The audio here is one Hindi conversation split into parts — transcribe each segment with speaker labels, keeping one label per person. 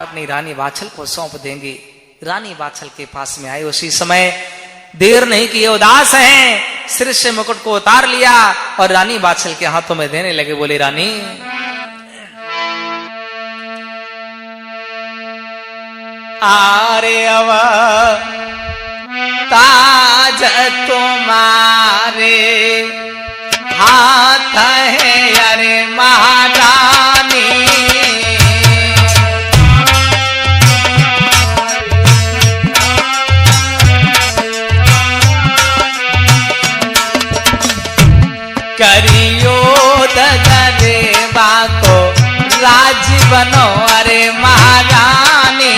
Speaker 1: अपनी रानी वाछल को सौंप देंगे। रानी वाछल के पास में आए, उसी समय देर नहीं किए, उदास हैं, सिर से मुकुट को उतार लिया और रानी वाछल के हाथों में देने लगे। बोले रानी आरे अव ताज तुम्हारे हाथ है अरे महारानी, करियो दरे बाको राज बनो अरे महारानी।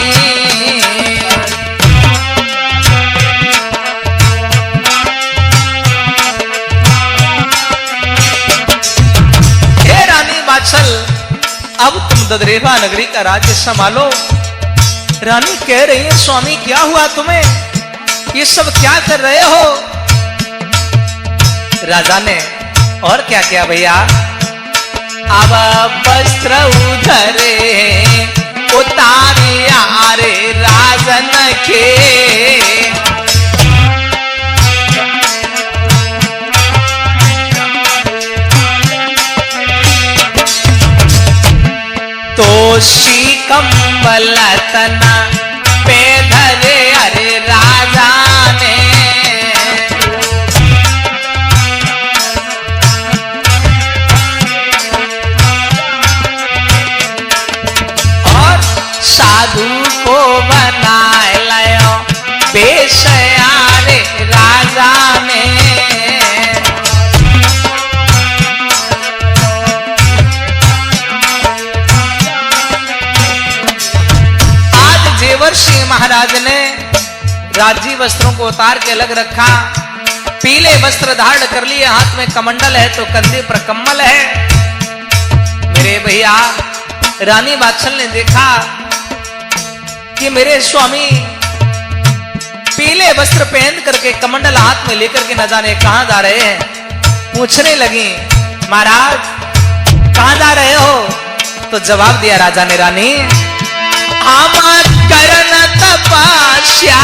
Speaker 1: हे रानी वाछल, अब तुम ददरेवा नगरी का राज्य संभालो। रानी कह रही है स्वामी क्या हुआ तुम्हें, ये सब क्या कर रहे हो? राजा ने और क्या क्या भैया, अब वस्त्र उधरे उतारिया रे राजन के, तो शी कंबल तना पे धरे अरे राजा ने, साधु को बनाए लायो बेशया रे राजा ने। आज देवर्षि महाराज ने राजी वस्त्रों को उतार के अलग रखा, पीले वस्त्र धारण कर लिए, हाथ में कमंडल है तो कंधे पर कम्बल है। मेरे भैया रानी वाछल ने देखा कि मेरे स्वामी पीले वस्त्र पहन करके कमंडल हाथ में लेकर के न जाने कहां जा रहे हैं। पूछने लगी महाराज कहां जा रहे हो? तो जवाब दिया राजा ने, रानी हम करन तपस्या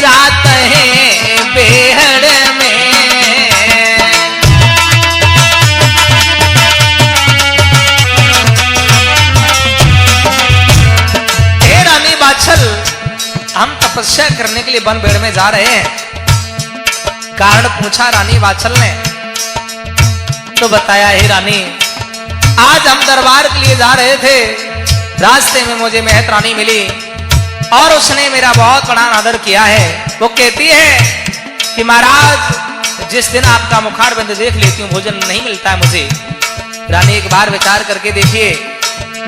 Speaker 1: जाते हैं बेहड़ में। हम तपस्या करने के लिए वन भेड़ में जा रहे हैं। कारण पूछा रानी वाछल ने, तो बताया हे रानी आज हम दरबार के लिए जा रहे थे, रास्ते में मुझे महत रानी मिली और उसने मेरा बहुत बड़ा आदर किया है। वो कहती है कि महाराज जिस दिन आपका मुखारबिंद देख लेती हूँ भोजन नहीं मिलता है मुझे। रानी एक बार विचार करके देखिए,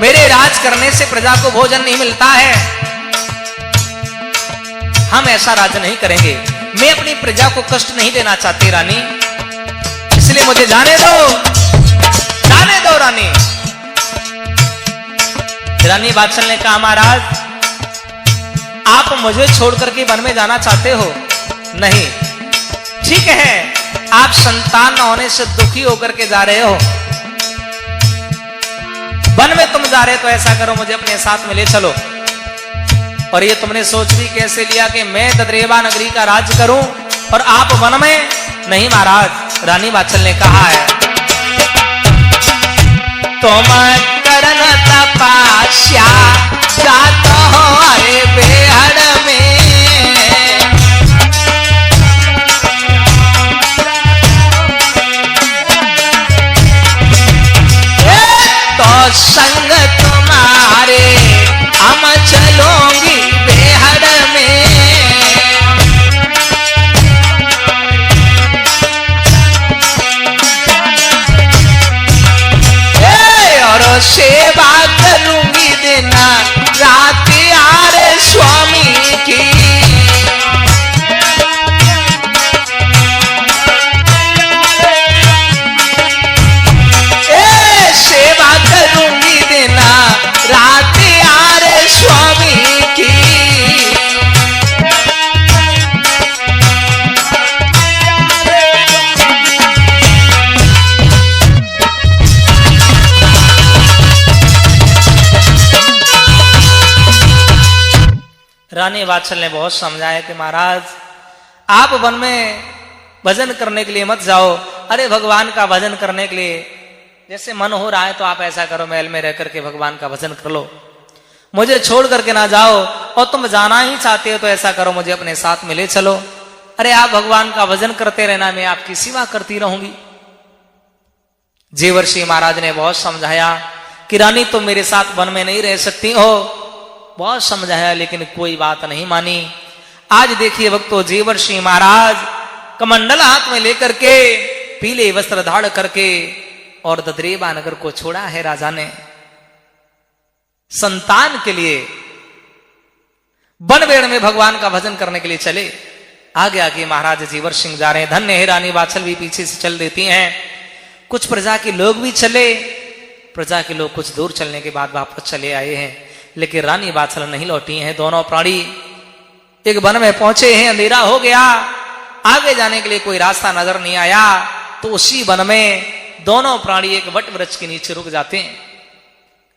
Speaker 1: मेरे राज करने से प्रजा को भोजन नहीं मिलता है, हम ऐसा राज नहीं करेंगे। मैं अपनी प्रजा को कष्ट नहीं देना चाहती रानी, इसलिए मुझे जाने दो रानी। रानी वाछल ने कहा महाराज आप मुझे छोड़कर के वन में जाना चाहते हो? नहीं, ठीक है, आप संतान न होने से दुखी होकर के जा रहे हो, वन में तुम जा रहे तो ऐसा करो मुझे अपने साथ में ले चलो। और ये तुमने सोच भी कैसे लिया कि मैं ददरेवा नगरी का राज करूं और आप वन में? नहीं महाराज, रानी वाछल ने कहा है तुम करन तपस्या जात हो अरे बेहड़ में, तो संग तुम्हारे हम चलोगी बेहड़ में। और सेवा करूंगी देना रानी वात्सल ने बहुत समझाया कि महाराज आप वन में भजन करने के लिए मत जाओ। अरे भगवान का भजन करने के लिए जैसे मन हो रहा है तो आप ऐसा करो, महल में रह करके भगवान का भजन कर लो, मुझे छोड़ करके ना जाओ। और तुम जाना ही चाहते हो तो ऐसा करो, मुझे अपने साथ में ले चलो। अरे आप भगवान का भजन करते रहना, मैं आपकी सेवा करती रहूंगी। देवर्षि महाराज ने बहुत समझाया कि रानी तुम मेरे साथ वन में नहीं रह सकती हो, बहुत समझाया लेकिन कोई बात नहीं मानी। आज देखिए भक्तों, देवर्षि महाराज कमंडल हाथ में लेकर के, पीले वस्त्र धारण करके और ददरेवा नगर को छोड़ा है राजा ने। संतान के लिए बनवेड़ में भगवान का भजन करने के लिए चले। आगे आगे महाराज जीवर सिंह जा रहे हैं। धन्य है रानी वात्सल भी पीछे से चल देती हैं। कुछ प्रजा के लोग भी चले। प्रजा के लोग कुछ दूर चलने के बाद वापस चले आए हैं, लेकिन रानी वात्सल नहीं लौटी हैं। दोनों प्राणी एक वन में पहुंचे हैं। अंधेरा हो गया, आगे जाने के लिए कोई रास्ता नजर नहीं आया। तो उसी वन में दोनों प्राणी एक वट वृक्ष के नीचे रुक जाते हैं।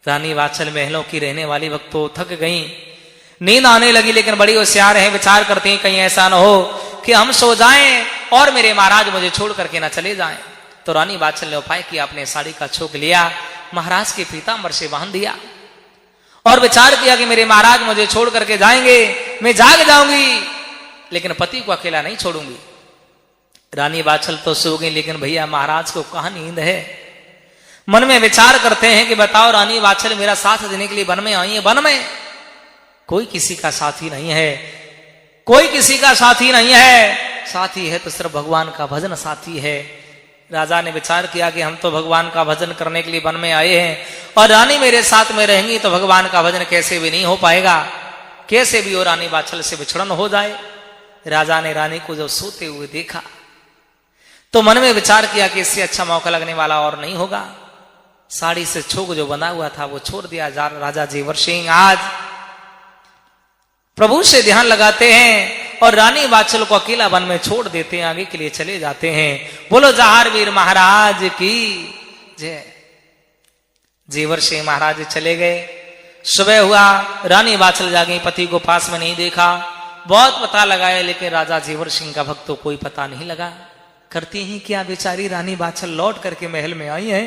Speaker 1: रानी वात्सल महलों की रहने वाली भक्तों थक गई, नींद आने लगी, लेकिन बड़ी होशियार है, विचार करती हैं कहीं ऐसा न हो कि हम सो जाएं और मेरे महाराज मुझे छोड़ करके ना चले जाएं। तो रानी वात्सल ने उपाय किया, अपने साड़ी का छोक लिया, महाराज के पीतांबर से बांध दिया और विचार किया कि मेरे महाराज मुझे छोड़ करके जाएंगे, मैं जाग जाऊंगी, लेकिन पति को अकेला नहीं छोड़ूंगी। रानी वात्सल तो सो गई, लेकिन भैया महाराज को कहां नींद है। मन में विचार करते हैं कि बताओ रानी वात्सल मेरा साथ देने के लिए वन में आई है, वन में कोई किसी का साथी नहीं है, कोई किसी का साथी नहीं है, साथी है तो सिर्फ भगवान का भजन साथी है। राजा ने विचार किया कि हम तो भगवान का भजन करने के लिए वन में आए हैं और रानी मेरे साथ में रहेंगी तो भगवान का भजन कैसे भी नहीं हो पाएगा, कैसे भी हो रानी वात्सल से विछड़न हो जाए। राजा ने रानी को जब सोते हुए देखा तो मन में विचार किया कि इससे अच्छा मौका लगने वाला और नहीं होगा। साड़ी से छोक जो बना हुआ था वो छोड़ दिया। राजा जीवर सिंह आज प्रभु से ध्यान लगाते हैं और रानी वात्सल को अकेला वन में छोड़ देते हैं, आगे के लिए चले जाते हैं। बोलो जहार वीर महाराज की जय। जीवर सिंह महाराज चले गए। सुबह हुआ, रानी वात्सल जागी, पति को पास में नहीं देखा, बहुत पता लगाया, लेकिन राजा जीवर सिंह का भक्त को कोई पता नहीं लगा। करती ही क्या बेचारी रानी वात्सल लौट करके महल में आई है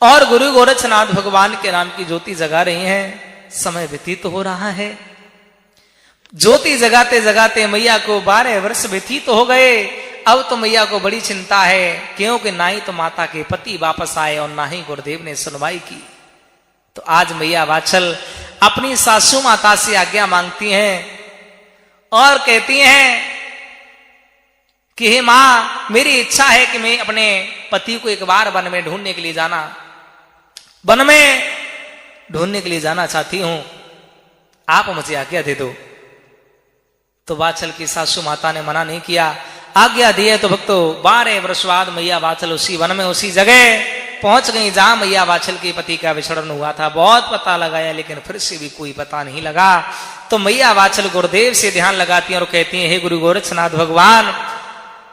Speaker 1: और गुरु गोरक्षनाथ भगवान के नाम की ज्योति जगा रही हैं। समय व्यतीत हो रहा है। ज्योति जगाते जगाते मैया को 12 वर्ष व्यतीत हो गए। अब तो मैया को बड़ी चिंता है, क्योंकि ना ही तो माता के पति वापस आए और ना ही गुरुदेव ने सुनवाई की। तो आज मैया वात्सल अपनी सासू माता से आज्ञा मांगती हैं और कहती हैं कि हे मां, मेरी इच्छा है कि मैं अपने पति को एक बार वन में ढूंढने के लिए जाना, वन में ढूंढने के लिए जाना चाहती हूं, आप मुझे आज्ञा दे दो। तो वात्सल की सासू माता ने मना नहीं किया, आज्ञा दी है। तो भक्तों 12 वर्ष बाद मैया वात्सल उसी वन में उसी जगह पहुंच गई जहां मैया वात्सल के पति का विछड़न हुआ था। बहुत पता लगाया, लेकिन फिर से भी कोई पता नहीं लगा। तो मैया वात्सल गुरुदेव से ध्यान लगाती हैं और कहती हैं, हे गुरु गोरक्षनाथ भगवान,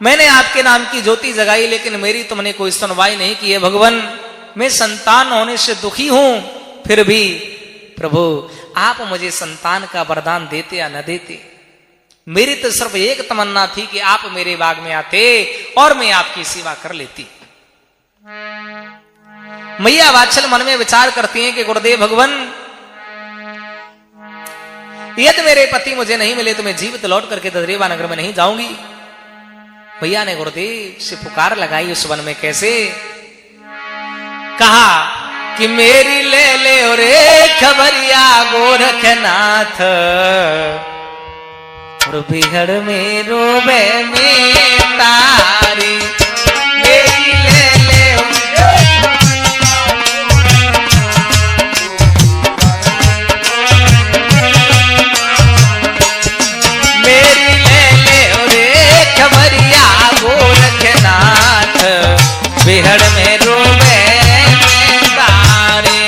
Speaker 1: मैंने आपके नाम की ज्योति जगाई, लेकिन मेरी तुमने कोई सुनवाई नहीं की है। भगवान, मैं संतान होने से दुखी हूं, फिर भी प्रभु आप मुझे संतान का वरदान देते या न देते। मेरी तो सिर्फ एक तमन्ना थी कि आप मेरे बाग में आते और मैं आपकी सेवा कर लेती। मैया वात्सल मन में विचार करती हैं कि गुरुदेव भगवान, यदि मेरे पति मुझे नहीं मिले तो मैं जीवित लौट करके ददरेवा नगर में नहीं जाऊंगी। भैया ने गुरुदेव से पुकार लगाई उस वन में। कैसे? कहा कि मेरी ले ले रे खबरिया गोरखनाथ, और बिहड़ में रोबे में तारी, मेरी ले ले मेरी ले ले रे खबरिया गोरखनाथ, बिहड़ में रोबे में तारी।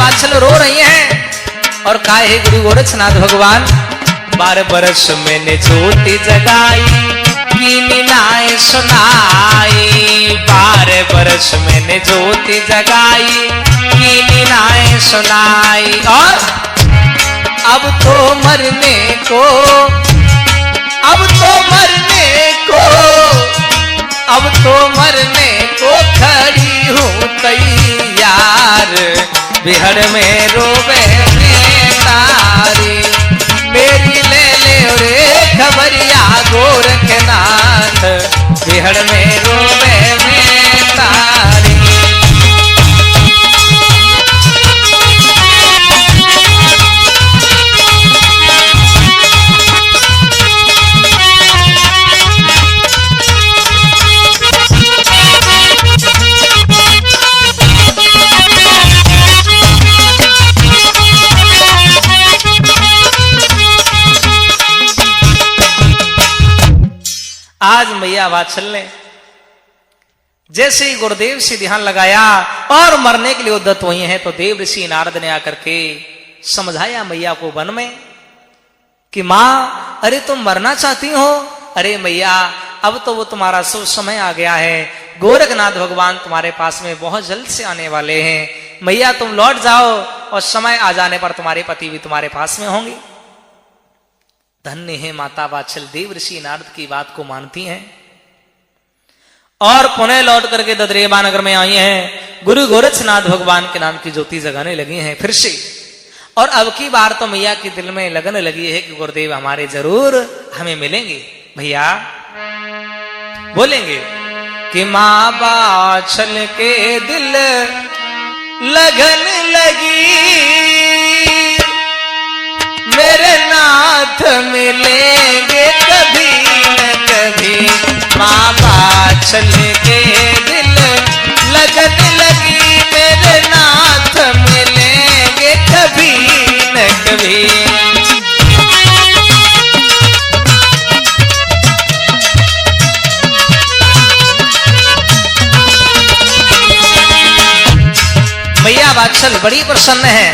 Speaker 1: वात्सल रो रही हैं और कहा है गुरु गोरक्षनाथ भगवान 12 बरस मैंने ज्योति जगाई कीनी नाय सुनाई 12 बरस मैंने ज्योति जगाई कीनी नाय सुनाई और अब तो मरने को अब तो मरने को अब तो मरने को खड़ी हूँ तैयार बिहड़ में रोवे में तारी मेरी ले ले रे खबरिया गोरखनाथ बिहड़ में रोवे में तारी। आज मैया वात्सल ने जैसे ही गुरुदेव से ध्यान लगाया और मरने के लिए उद्यत हुई हैं तो देव ऋषि नारद ने आकर के समझाया मैया को वन में कि मां अरे तुम मरना चाहती हो, अरे मैया अब तो वो तुम्हारा शुभ समय आ गया है, गोरखनाथ भगवान तुम्हारे पास में बहुत जल्द से आने वाले हैं, मैया तुम लौट जाओ और समय आ जाने पर तुम्हारे पति भी तुम्हारे पास में होंगे। धन्य है माता वात्सल देव ऋषि नारद की बात को मानती हैं और पुनः लौट करके ददरेबा नगर में आई हैं, गुरु गोरक्षनाथ भगवान के नाम की ज्योति जगाने लगी हैं फिर से। और अब की बार तो मैया के दिल में लगन लगी है कि गुरुदेव हमारे जरूर हमें मिलेंगे। भैया बोलेंगे कि मां वात्सल के दिल लगन लगी मेरे नाथ मिलेंगे कभी न कभी, मां वात्सल के दिल लगन लगी मेरे नाथ मिलेंगे कभी न कभी। मैया वात्सल बड़ी प्रसन्न है।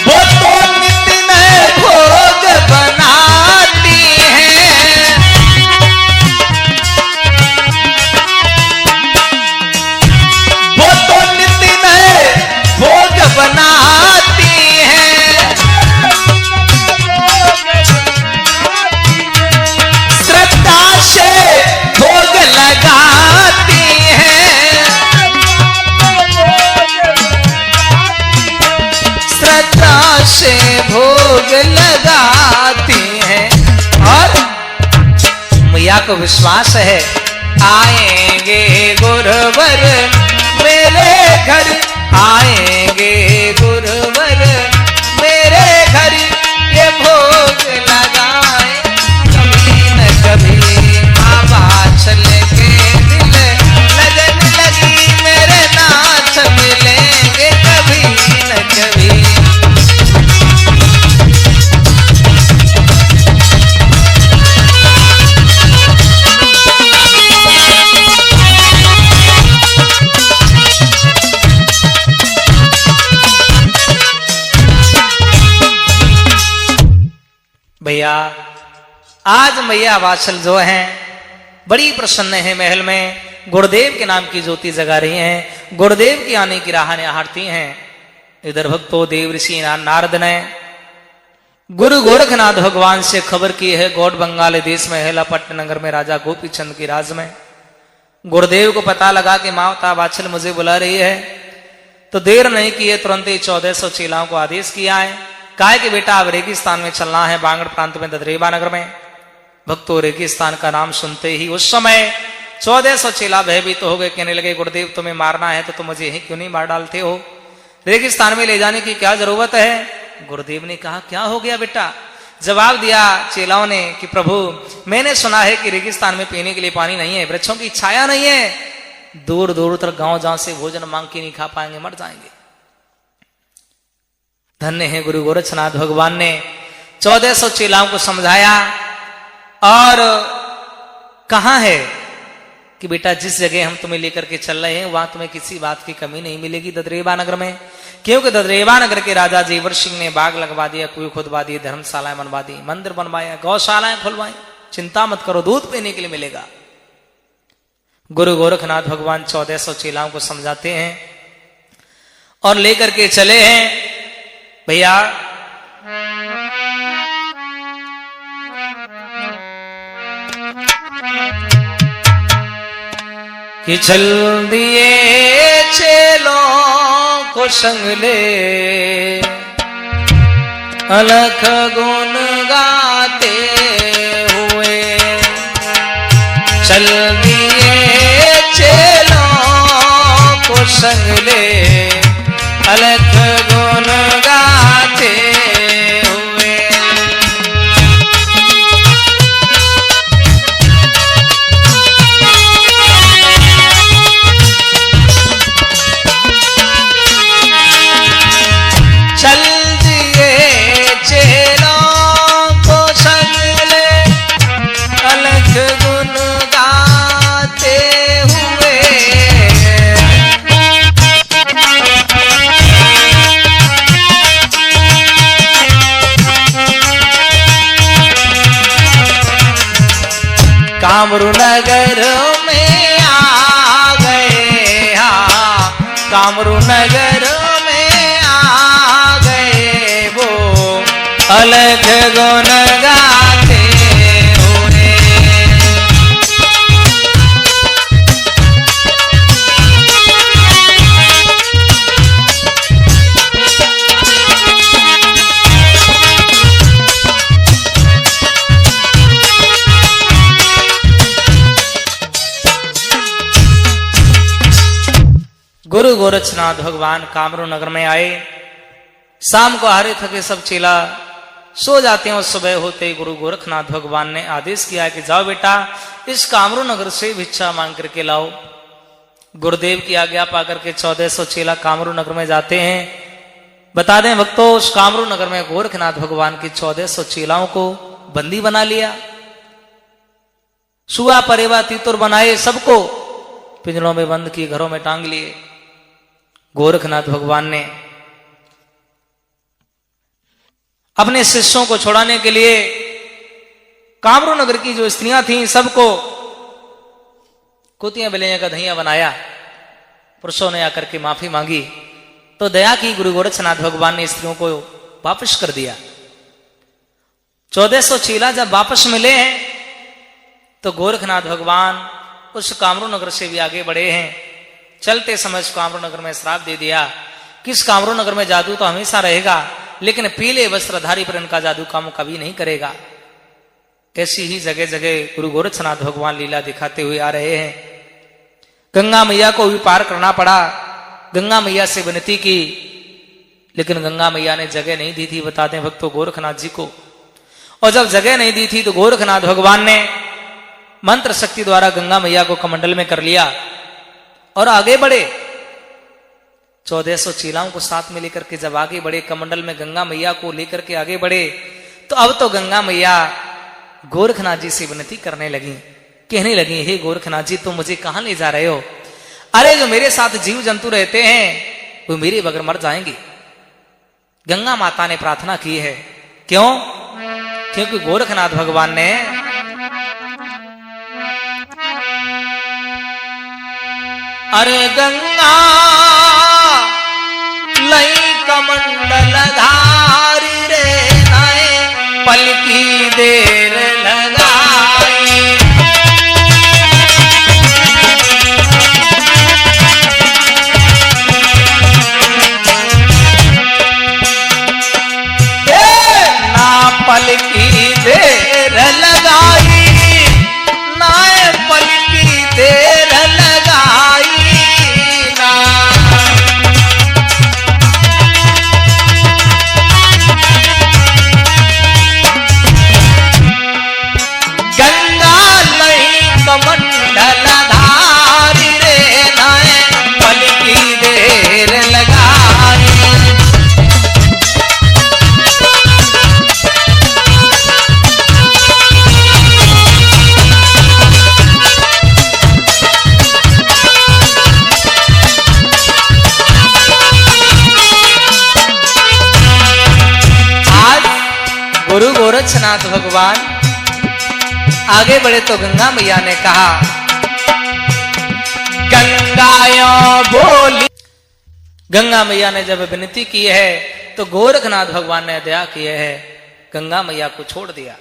Speaker 1: वो तो नित्य नए भोग बनाती हैं, वो तो नित्य नए भोग बनाती हैं, श्रद्धा से भोग लगाती हैं, श्रद्धा से भोग लगाती हैं। और मैया को विश्वास है आएंगे गुरुवर मेरे घर, आएंगे गुरुवर मेरे घर, ये भोग लगाए कभी न कभी। मां वात्सल के दिल लगन लगी मेरे नाथ मिलेंगे कभी न कभी। भैया आज मैया वात्सल जो हैं बड़ी प्रसन्न है, महल में गुरुदेव के नाम की ज्योति जगा रही हैं, गुरुदेव की आने की राह निहारती हैं। इधर भक्तों देव ऋषि नारद ने गुरु गोरखनाथ भगवान से खबर की है गौड़ बंगाल देश में हेलापट्ट नगर में राजा गोपी चंद की राज में गुरुदेव को पता लगा कि माता वात्सल मुझे बुला रही है, तो देर नहीं की है, तुरंत ही 1400 चेलाओं को आदेश किया है, कहा कि बेटा अब रेगिस्तान में चलना है, बांगड़ प्रांत में ददरेबा नगर में। भक्तों रेगिस्तान का नाम सुनते ही उस समय 1400 चेला भयभीत तो हो गए, कहने लगे गुरुदेव तुम्हें मारना है तो तुम मुझे यही क्यों नहीं मार डालते हो, रेगिस्तान में ले जाने की क्या जरूरत है। गुरुदेव ने कहा क्या हो गया बेटा। जवाब दिया चेलाओं ने कि प्रभु मैंने सुना है कि रेगिस्तान में पीने के लिए पानी नहीं है, वृक्षों की छाया नहीं है, दूर दूर तक गांव जहां से भोजन मांग के नहीं खा पाएंगे, मर जाएंगे। धन्य है गुरु गोरक्षनाथ भगवान ने 1400 चेलाओं को समझाया और कहा है कि बेटा जिस जगह हम तुम्हें लेकर के चल रहे हैं वहां तुम्हें किसी बात की कमी नहीं मिलेगी ददरेवा नगर में, क्योंकि ददरेवा नगर के राजा जेवर सिंह ने बाग लगवा दिया, कुएं खुदवा दिए, धर्मशालाएं बनवा दी, मंदिर बनवाया, गौशालाएं खुलवाई, चिंता मत करो दूध पीने के लिए मिलेगा। गुरु गोरखनाथ भगवान 1400 चेलाओं को समझाते हैं और लेकर के चले हैं। भैया कि चल दिए चेलों को संग ले, अलख गुण गाते हुए, चल दिए चेलों को संग ले, अलख गुण गाते हुए। चल दिए चेलों को संग ले, अलख गुण गाते हुए। कामरू नगर में आ गए, हाँ कामरू नगर में आ गए, वो अलग गुण गाते हुए। गुरु गोरखनाथ भगवान कामरू नगर में आए। शाम को हारे थके सब चेला सो जाते हैं और सुबह होते ही गुरु गोरखनाथ भगवान ने आदेश किया कि जाओ बेटा इस कामरू नगर से भिक्षा मांग करके लाओ। गुरुदेव की आज्ञा पाकर के 1400 चेला कामरू नगर में जाते हैं। बता दें भक्तों, उस कामरू नगर में गोरखनाथ भगवान की 1400 चेलाओं को बंदी बना लिया। सुआ परेवा तीतुर बनाए, सबको पिंजरों में बंद किए, घरों में टांग लिए। गोरखनाथ भगवान ने अपने शिष्यों को छुड़ाने के लिए कामरू नगर की जो स्त्रियां थीं सबको कुतियां बिलैया का धैया बनाया। पुरुषों ने आकर के माफी मांगी तो दया की गुरु गोरखनाथ भगवान ने स्त्रियों को वापस कर दिया। 1400 चेला जब वापस मिले हैं तो गोरखनाथ भगवान उस कामरू नगर से भी आगे बढ़े हैं। चलते समय उस कामरू नगर में श्राप दे दिया कि इस कामरू नगर में जादू तो हमेशा रहेगा, लेकिन पीले वस्त्रधारी पर इनका जादू काम कभी नहीं करेगा। ऐसी ही जगह जगह गुरु गोरखनाथ भगवान लीला दिखाते हुए आ रहे हैं। गंगा मैया को भी पार करना पड़ा। गंगा मैया से विनती की, लेकिन गंगा मैया ने जगह नहीं दी थी। बताते हैं भक्तों गोरखनाथ जी को। और जब जगह नहीं दी थी तो गोरखनाथ भगवान ने मंत्र शक्ति द्वारा गंगा मैया को कमंडल में कर लिया और आगे बढ़े। 1400 चेलाओं को साथ में लेकर के जब आगे बढ़े, कमंडल में गंगा मैया को लेकर के आगे बढ़े, तो अब तो गंगा मैया गोरखनाथ जी से विनती करने लगी, कहने लगी, हे गोरखनाथ जी तुम मुझे कहां ले जा रहे हो? अरे जो मेरे साथ जीव जंतु रहते हैं वो मेरे बगैर मर जाएंगे। गंगा माता ने प्रार्थना की है। क्यों? क्योंकि गोरखनाथ भगवान ने अरे गंगा लई कमंडल धारी रे नाए पल की देर लगाई। ना पल की देर लगाई, नाए पल की देर लगाई, ना गोरक्षनाथ भगवान आगे बढ़े तो गंगा मैया ने कहा, गंगाया बोली। गंगा मैया ने जब विनती की है तो गोरखनाथ भगवान ने दया की है, गंगा मैया को छोड़ दिया।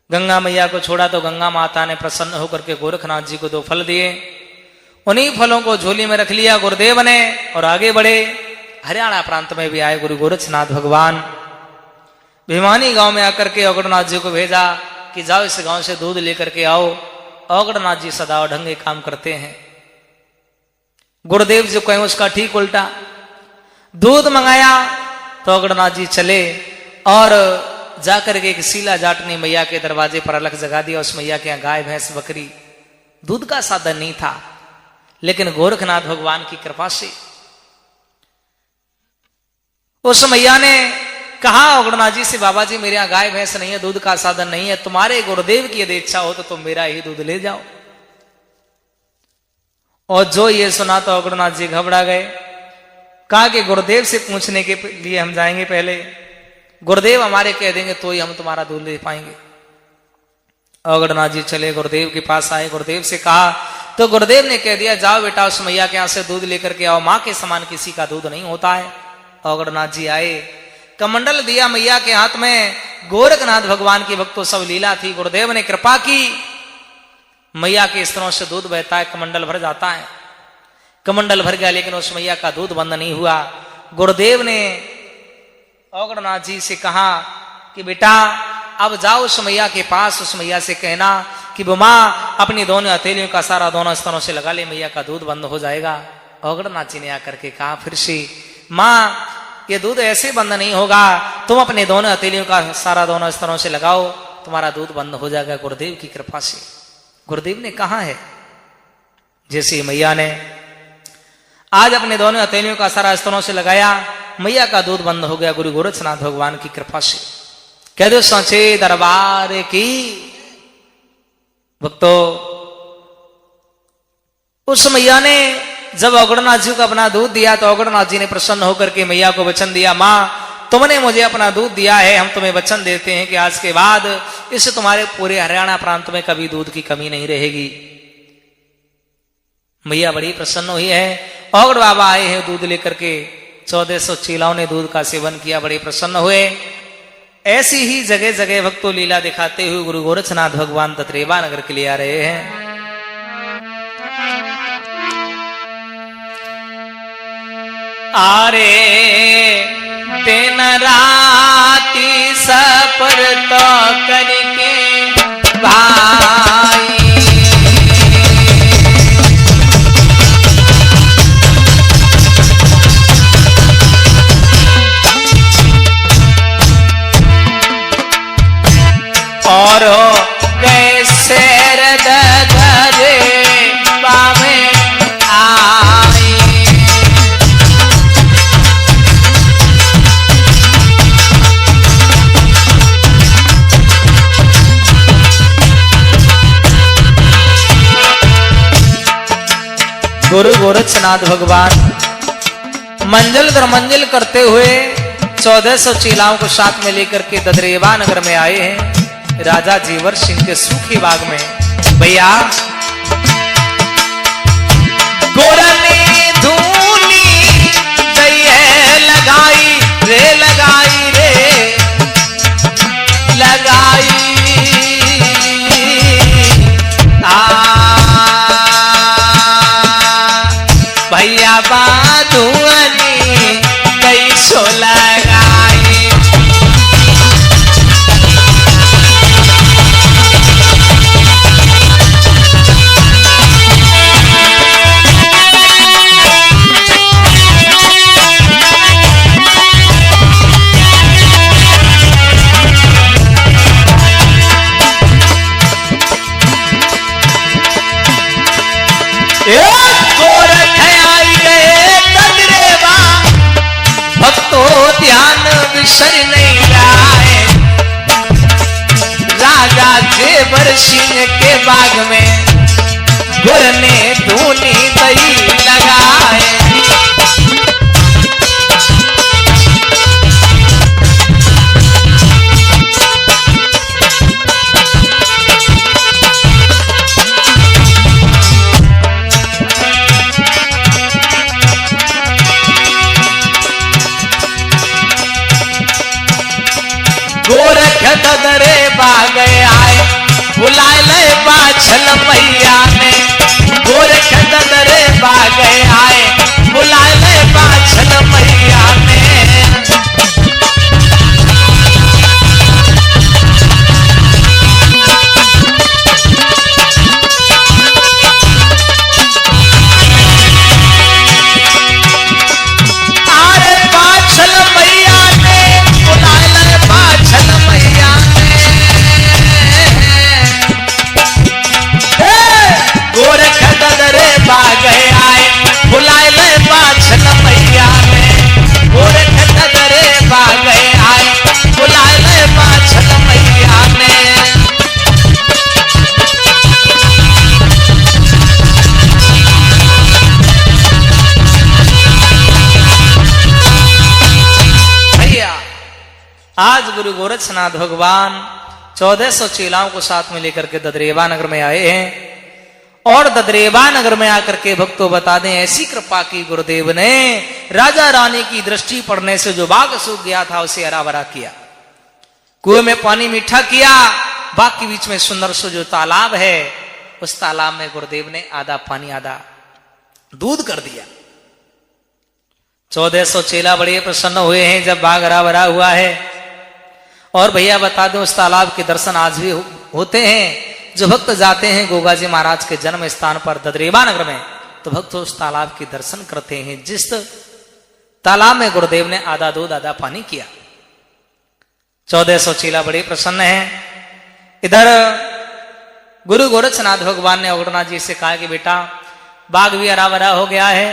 Speaker 1: गंगा मैया को छोड़ा तो गंगा माता ने प्रसन्न होकर के गोरखनाथ जी को 2 फल दिए। उन्हीं फलों को झोली में रख लिया गुरुदेव ने और आगे बढ़े। हरियाणा प्रांत में भी आए गुरु गोरक्षनाथ भगवान। भिवानी गांव में आकर के औगड़नाथ जी को भेजा कि जाओ इस गांव से दूध लेकर के आओ। औगड़नाथ जी सदा ढंगे काम करते हैं। गुरुदेव जो कहें उसका ठीक उल्टा। दूध मंगाया तो औगड़नाथ जी चले और जाकर के एक शीला जाटनी मैया के दरवाजे पर अलग जगा दिया। उस मैया के यहाँ गाय भैंस बकरी, दूध का साधन नहीं था, लेकिन गोरखनाथ भगवान की कृपा से उस मैया ने कहा औगड़नाथ जी से, बाबा जी मेरे यहाँ गाय भैंस नहीं है, दूध का साधन नहीं है, तुम्हारे गुरुदेव की यदि इच्छा हो तो तुम मेरा ही दूध ले जाओ। और जो ये सुना तो औगड़नाथ जी घबरा गए। कहा कि गुरुदेव से पूछने के लिए हम जाएंगे, पहले गुरुदेव हमारे कह देंगे तो ही हम तुम्हारा दूध ले पाएंगे। औगड़नाथ जी चले, गुरुदेव के पास आए, गुरुदेव से कहा तो गुरुदेव ने कह दिया, जाओ बेटा उस मैया के यहाँ से दूध लेकर के आओ, माँ के समान किसी का दूध नहीं होता है। औगड़नाथ जी आए, कमंडल दिया मैया के हाथ में। गोरखनाथ भगवान की भक्तों सब लीला थी। गुरुदेव ने कृपा की, मैया के स्तरों से दूध बहता है, कमंडल भर जाता है। कमंडल भर गया लेकिन उस मैया का दूध बंद नहीं हुआ। गुरुदेव ने औगड़नाथ जी से कहा कि बेटा अब जाओ उस मैया के पास, उस मैया से कहना कि वो माँ अपनी दोनों हथेलियों का सारा दोनों स्तरों से लगा ले, मैया का दूध बंद हो जाएगा। औगड़नाथ जी ने आकर के कहा फिर से, माँ ये दूध ऐसे बंद नहीं होगा, तुम अपने दोनों हथेलियों का सारा दोनों स्तरों से लगाओ, तुम्हारा दूध बंद हो जाएगा गुरुदेव की कृपा से। गुरुदेव ने कहा है। जैसे मैया ने आज अपने दोनों हथेलियों का सारा स्तरों से लगाया, मैया का दूध बंद हो गया गुरु गोरक्षनाथ भगवान की कृपा से। कह दो सांचे दरबार की। भक्तों, उस मैया ने जब औगड़नाथ जी को अपना दूध दिया तो औगड़नाथ जी ने प्रसन्न होकर के मैया को वचन दिया, माँ तुमने मुझे अपना दूध दिया है, हम तुम्हें वचन देते हैं कि आज के बाद इससे तुम्हारे पूरे हरियाणा प्रांत में कभी दूध की कमी नहीं रहेगी। मैया बड़ी प्रसन्न हुई है। औगड़ बाबा आए हैं दूध लेकर के, 1400 चेलाओं ने दूध का सेवन किया, बड़े प्रसन्न हुए। ऐसी ही जगह जगह भक्तों लीला दिखाते हुए गुरु गोरक्षनाथ भगवान तत्रेबा नगर के लिए आ रहे हैं। आरे दिन राती सपर तो करके भाई, और कैसे धरे बामे आई। गुरु गोरक्षनाथ भगवान मंजिल दर मंजिल करते हुए 1400 चेलाओं को साथ में लेकर के ददरेवा नगर में आए हैं, राजा जीवर सिंह के सूखी बाग में। भैया गोरा ने धूनी लगाई रे, लगाई रे लगाई, भैया बाधुअनी कैसो लगाई। ध्यान विसर नहीं जाए, राजा जेवर सिंह के बाग में गुर ने धूनी दही लगाए। आज गुरु गोरक्षनाथ भगवान 1400 चेलाओं को साथ में लेकर के ददरेवा नगर में आए हैं और ददरेवा नगर में आकर के भक्तों बता दें ऐसी कृपा की गुरुदेव ने राजा रानी की दृष्टि पड़ने से जो बाग सूख गया था उसे हरा भरा किया, कुएं में पानी मीठा किया, बाग के बीच में सुंदर सा जो तालाब है उस तालाब में गुरुदेव ने आधा पानी आधा दूध कर दिया। 1400 चेला बड़े प्रसन्न हुए हैं जब बाग हरा भरा हुआ है। और भैया बता दें उस तालाब के दर्शन आज भी होते हैं। जो भक्त जाते हैं गोगा जी महाराज के जन्म स्थान पर ददरेवा नगर में तो भक्त उस तालाब के दर्शन करते हैं जिस तालाब में गुरुदेव ने आधा दूध आधा पानी किया। 1400 चेला बड़े प्रसन्न हैं। इधर गुरु गोरक्षनाथ भगवान ने अवगुणनाथ जी से कहा कि बेटा बाग भी हरा भरा हो गया है,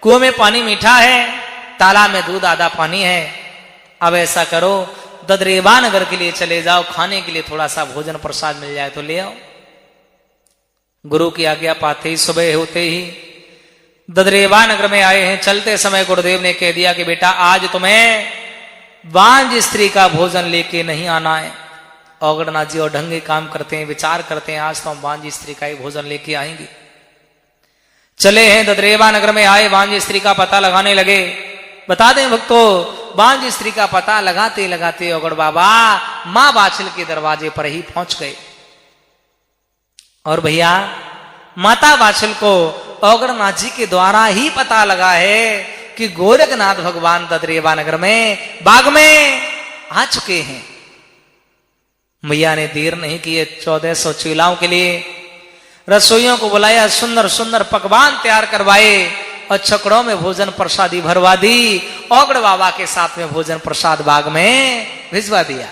Speaker 1: कुएं में पानी मीठा है, तालाब में दूध आधा पानी है। अब ऐसा करो ददरेवा नगर के लिए चले जाओ, खाने के लिए थोड़ा सा भोजन प्रसाद मिल जाए तो ले आओ। गुरु की आज्ञा पाते ही सुबह होते ही ददरेवा नगर में आए हैं। चलते समय गुरुदेव ने कह दिया कि बेटा आज तुम्हें बांझ स्त्री का भोजन लेके नहीं आना है। अवगुणनाथ जी और ढंगे काम करते हैं, विचार करते हैं आज तो हम बांझ स्त्री का ही भोजन लेके आएंगे। चले हैं ददरेवा नगर में आए, बांझ स्त्री का पता लगाने लगे। बता दें भक्तों बांझ स्त्री का पता लगाते लगाते अवगुण बाबा मां बाछल के दरवाजे पर ही पहुंच गए। और भैया माता बाछल को अवगुणनाथ जी के द्वारा ही पता लगा है कि गोरखनाथ भगवान ददरेवा नगर में बाग में आ चुके हैं। मैया ने देर नहीं की, 1400 चेलाओं के लिए रसोइयों को बुलाया, सुंदर सुंदर पकवान तैयार करवाए और छकड़ों में भोजन प्रसादी भरवा दी। औगड़ बाबा के साथ में भोजन प्रसाद बाग में भिजवा दिया।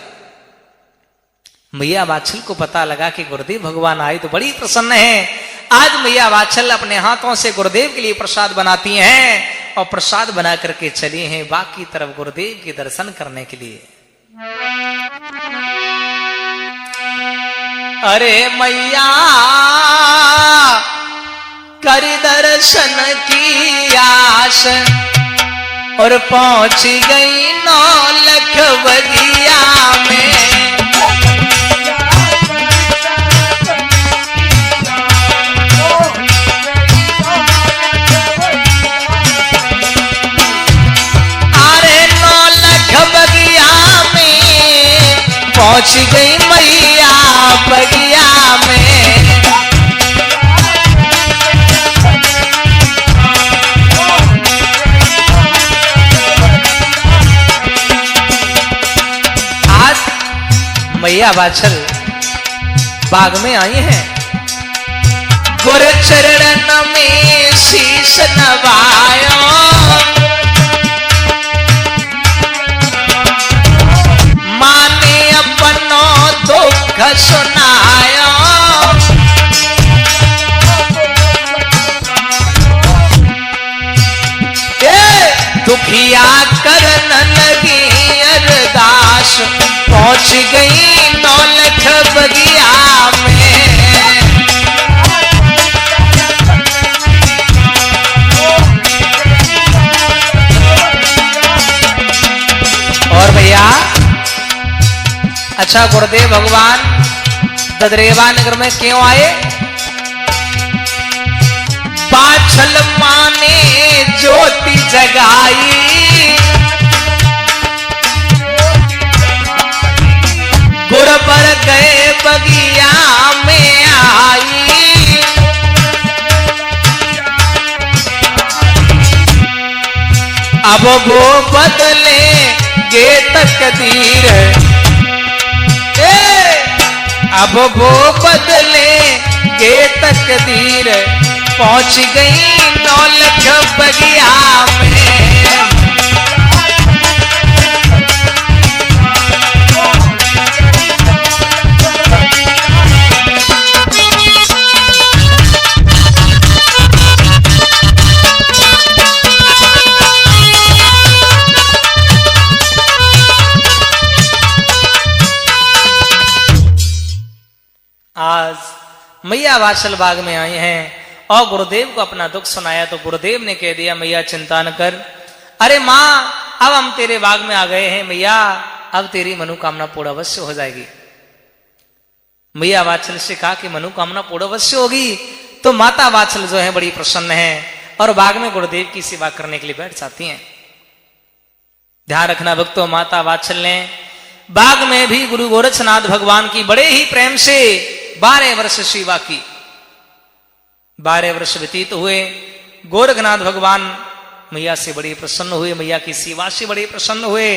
Speaker 1: मैया बाछल को पता लगा कि गुरुदेव भगवान आए तो बड़ी प्रसन्न है। आज मैया बाछल अपने हाथों से गुरुदेव के लिए प्रसाद बनाती हैं और प्रसाद बना करके चली हैं बाग की तरफ गुरुदेव के दर्शन करने के लिए। अरे मैया कर दर्शन की आस और पहुंच गई 9 लख बगिया में। अरे 9 लख बगिया में पहुंच गई मैया बगिया में। मैया बाछल बाग में आई हैं। गुर चरण में शीश नवायो, माने अपनो दुख सुनायो। दुखिया करन लगी अरदास पहुंच गई 9 लख बगिया में। और भैया अच्छा गुरुदेव भगवान ददरेवा नगर में क्यों आए? बाछल माने ज्योति जगाई, गुर पर गए बगिया में आई। अब वो बदले गे तकदीर, अब वो बदले गे तकदीर पहुंच गई 9 लख बगिया में। आज मैया बाछल बाग में आई हैं और गुरुदेव को अपना दुख सुनाया तो गुरुदेव ने कह दिया मैया चिंता न कर। अरे माँ अब हम तेरे बाग में आ गए हैं, मैया अब तेरी मनोकामना पूर्ण अवश्य हो जाएगी। मैया वात्सल से कहा कि मनोकामना पूर्ण अवश्य होगी। तो माता वात्सल जो है बड़ी प्रसन्न है और बाग में गुरुदेव की सेवा करने के लिए बैठ जाती हैं। ध्यान रखना भक्तों, माता वात्सल ने बाग में भी गुरु गोरक्षनाथ भगवान की बड़े ही प्रेम से 12 वर्ष सेवा की। 12 वर्ष व्यतीत हुए। गोरखनाथ भगवान मैया से बड़े प्रसन्न हुए, मैया की सेवा से बड़े प्रसन्न हुए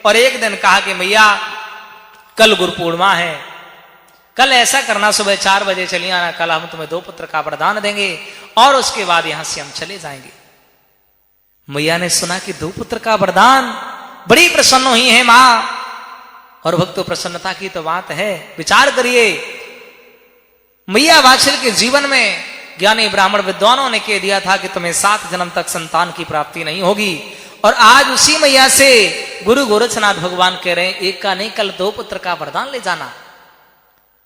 Speaker 1: और एक दिन कहा कि मैया कल गुरु पूर्णिमा है, कल ऐसा करना सुबह 4 बजे चली आना, कल हम तुम्हें 2 पुत्र का वरदान देंगे और उसके बाद यहां से हम चले जाएंगे। मैया ने सुना कि 2 पुत्र का वरदान, बड़ी प्रसन्न हुई है मां। और भक्तों प्रसन्नता की तो बात है, विचार करिए मैया वात्सल के जीवन में ज्ञानी ब्राह्मण विद्वानों ने कह दिया था कि तुम्हें 7 जन्म तक संतान की प्राप्ति नहीं होगी और आज उसी मैया से गुरु गोरक्षनाथ भगवान कह रहे हैं एक का नहीं कल 2 पुत्र का वरदान ले जाना।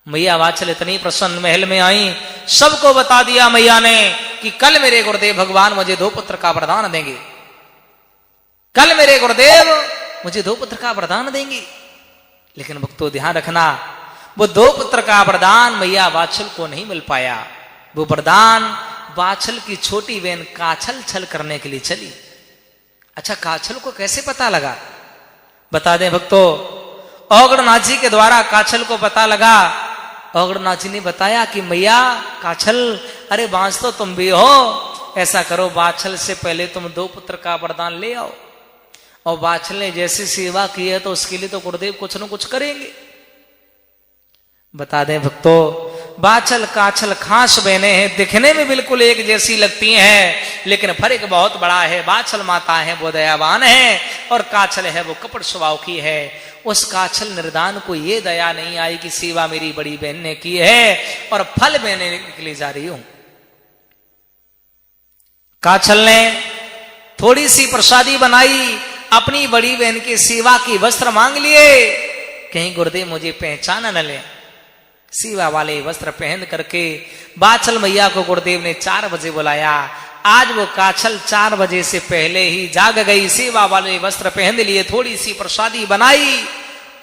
Speaker 1: मैया वात्सल इतनी प्रसन्न महल में आई, सबको बता दिया मैया ने कि कल मेरे गुरुदेव भगवान मुझे 2 पुत्र का वरदान देंगे, कल मेरे गुरुदेव मुझे 2 पुत्र का वरदान देंगे। लेकिन भक्तों ध्यान रखना, वो 2 पुत्र का वरदान मैया वात्सल को नहीं मिल पाया। वो वरदान वात्सल की छोटी बहन काछल छल करने के लिए चली। अच्छा, काछल को कैसे पता लगा? बता दें भक्तों, औगड़नाथ जी के द्वारा काछल को पता लगा। औगड़नाथ जी ने बताया कि मैया काछल, अरे बांस तो तुम भी हो, ऐसा करो वात्सल से पहले तुम 2 पुत्र का वरदान ले आओ। और वात्सल ने जैसी सेवा की है तो उसके लिए तो गुरुदेव कुछ न कुछ करेंगे। बता दें भक्तों, वात्सल काछल खास बहने हैं, दिखने में बिल्कुल एक जैसी लगती हैं, लेकिन फर्क बहुत बड़ा है। वात्सल माता है वो दयावान है और काछल है वो कपट स्वभाव की है। उस काछल निर्दान को ये दया नहीं आई कि सेवा मेरी बड़ी बहन ने की है और फल मैंने के लिए जा रही हूं। काछल ने थोड़ी सी प्रसादी बनाई, अपनी बड़ी बहन की सेवा की वस्त्र मांग लिए, कहीं गुरुदेव मुझे पहचान न ले। सेवा वाले वस्त्र पहन करके वात्सल मैया को गुरुदेव ने 4 बजे बुलाया। आज वो काछल 4 बजे से पहले ही जाग गई, सेवा वाले वस्त्र पहन लिए, थोड़ी सी प्रसादी बनाई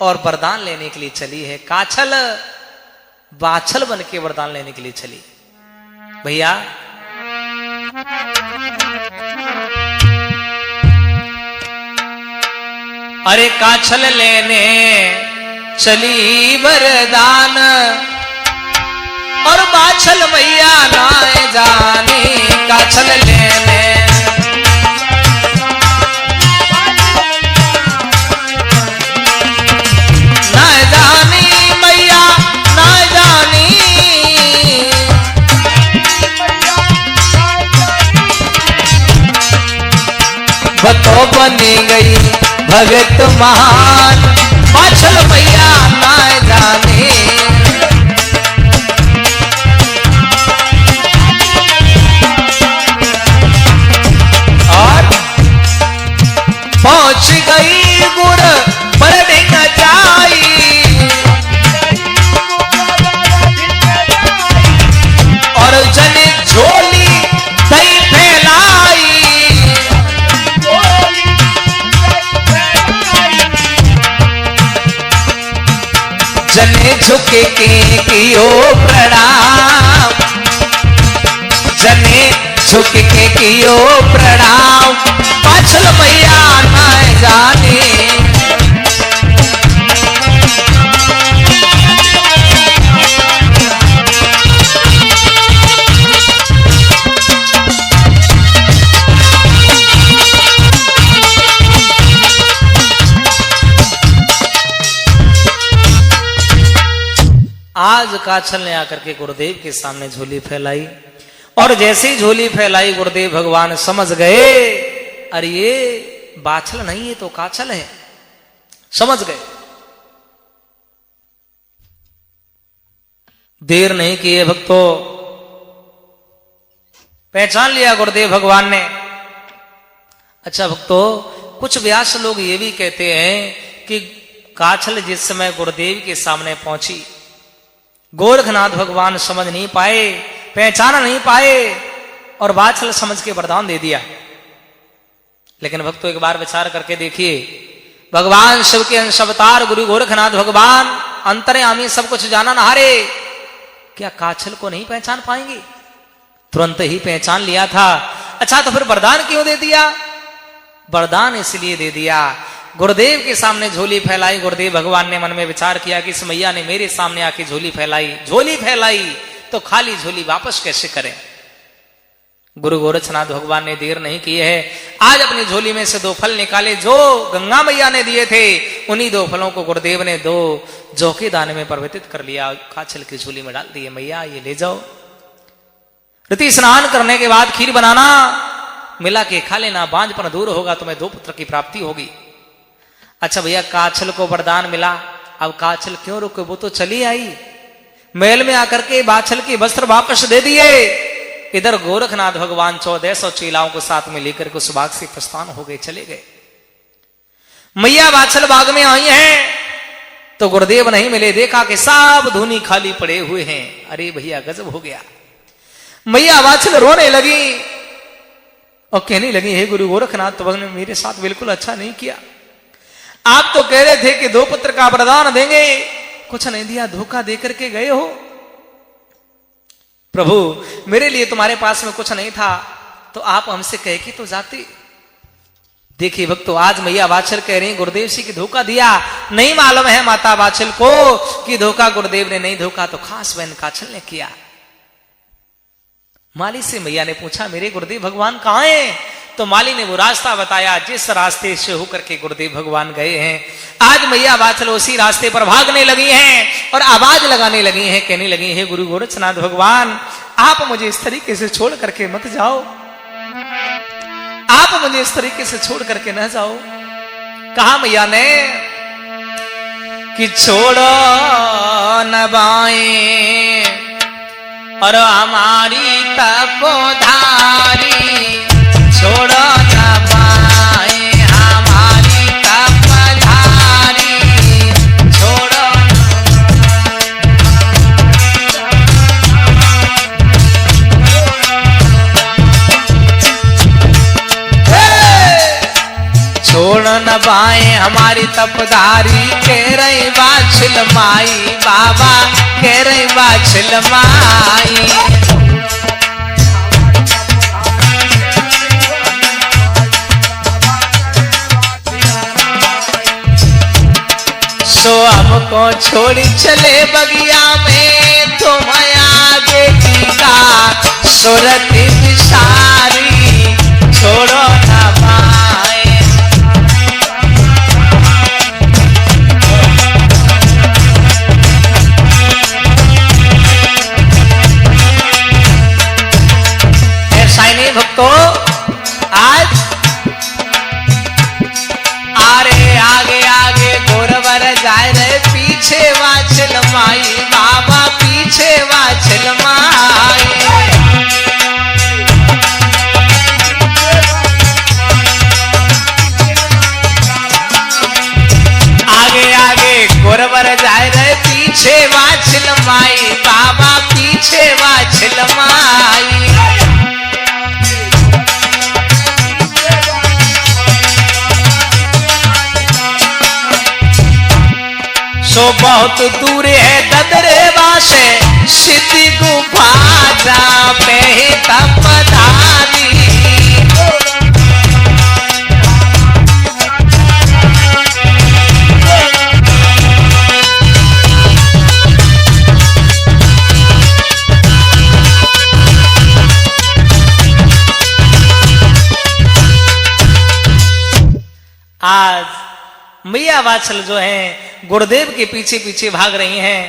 Speaker 1: और वरदान लेने के लिए चली है। काछल वात्सल बन के वरदान लेने के लिए चली। भैया अरे काछल लेने चली वरदान और वात्सल मैया ना जाने काछल लेने। ना जानी मैया ना जानी, बतो बनी गई भगत महान वात्सल मैया ना जाने। और पहुंच गई गुर पर ढिंग जाई और जन झोली दई फैलाई। जने झुके के कियो प्रणाम, जने झुके के कियो प्रणाम वात्सल मैया ना जाने। आज काछल ने आकर के गुरुदेव के सामने झोली फैलाई और जैसे ही झोली फैलाई गुरुदेव भगवान समझ गए, अरे ये वात्सल नहीं है तो काछल है, समझ गए। देर नहीं किए भक्तों, पहचान लिया गुरुदेव भगवान ने। अच्छा भक्तों, कुछ व्यास लोग ये भी कहते हैं कि काछल जिस समय गुरुदेव के सामने पहुंची, गोरखनाथ भगवान समझ नहीं पाए, पहचान नहीं पाए और वात्सल समझ के वरदान दे दिया। लेकिन भक्तों एक बार विचार करके देखिए, भगवान शिव के अंश अवतार गुरु गोरखनाथ भगवान अंतर्यामी सब कुछ जाना नहारे, क्या काछल को नहीं पहचान पाएंगे? तुरंत ही पहचान लिया था। अच्छा तो फिर वरदान क्यों दे दिया? वरदान इसलिए दे दिया, गुरुदेव के सामने झोली फैलाई। गुरुदेव भगवान ने मन में विचार किया कि इस मैया ने मेरे सामने आके झोली फैलाई तो खाली झोली वापस कैसे करें। गुरु गोरखनाथ भगवान ने देर नहीं की है, आज अपनी झोली में से 2 फल निकाले जो गंगा मैया ने दिए थे। उन्हीं 2 फलों को गुरुदेव ने 2 जौ के दाने में परिवर्तित कर लिया, काछल की झोली में डाल दिए। मैया ये ले जाओ, ऋति स्नान करने के बाद खीर बनाना, मिला के खा लेना, बांझपन दूर होगा, तुम्हें 2 पुत्र की प्राप्ति होगी। अच्छा भैया, काछल को वरदान मिला, अब काछल क्यों रुके? वो तो चली आई, महल में आकर के बाछल के वस्त्र वापस दे दिए। इधर गोरखनाथ भगवान 1400 चेलाओं को साथ में लेकर के उस बाग से प्रस्थान हो गए, चले गए। मैया बाछल बाग में आई हैं तो गुरुदेव नहीं मिले, देखा कि सब धूनी खाली पड़े हुए हैं। अरे भैया गजब हो गया। मैया बाछल रोने लगी और कहने लगी, हे गुरु गोरखनाथ, तुमने मेरे साथ बिल्कुल अच्छा नहीं किया। आप तो कह रहे थे कि 2 पुत्र का वरदान देंगे, कुछ नहीं दिया, धोखा देकर के गए हो। प्रभु मेरे लिए तुम्हारे पास में कुछ नहीं था तो आप हमसे कह के तो जाते। देखिए भक्तों, आज मैया बाछल कह रही गुरुदेव जी की धोखा दिया। नहीं मालूम है माता बाछल को कि धोखा गुरुदेव ने नहीं, धोखा तो खास बहन काछल ने किया। माली से मैया ने पूछा, मेरे गुरुदेव भगवान कहाँ हैं? तो माली ने वो रास्ता बताया जिस रास्ते से होकर के गुरुदेव भगवान गए हैं। आज मैया बाछल उसी रास्ते पर भागने लगी हैं और आवाज लगाने लगी हैं, कहने लगी, हे गुरु गोरखनाथ भगवान, आप मुझे इस तरीके से छोड़ करके मत जाओ, आप मुझे इस तरीके से छोड़ करके न जाओ। कहा मैया ने कि छोड़ो न बाएं और हमारी तपोधारी, छोड़ो न बाएं हमारी तपोधारी, छोड़ो छोड़ न बाएं हमारी तपधारी, कह रही बाछल माई, बाबा कह रही बाछल माई। सो हमको छोड़ी चले बगिया में, तुम आगे की का सुरती विसारी, छोड़ो न बाएं। भक्तों आज आरे आगे आगे गोरवर जाए रहे, पीछे बाछल माई, बाबा पीछे बाछल माई। आगे आगे गोरवर जाए रहे, पीछे बाछल माई, बाबा पीछे बाछल माई। सो बहुत दूर है ददरेवा से सिद्धि गुफा, जा पे तपधारी। आज मैया बाछल जो हैं गुरुदेव के पीछे पीछे भाग रही हैं।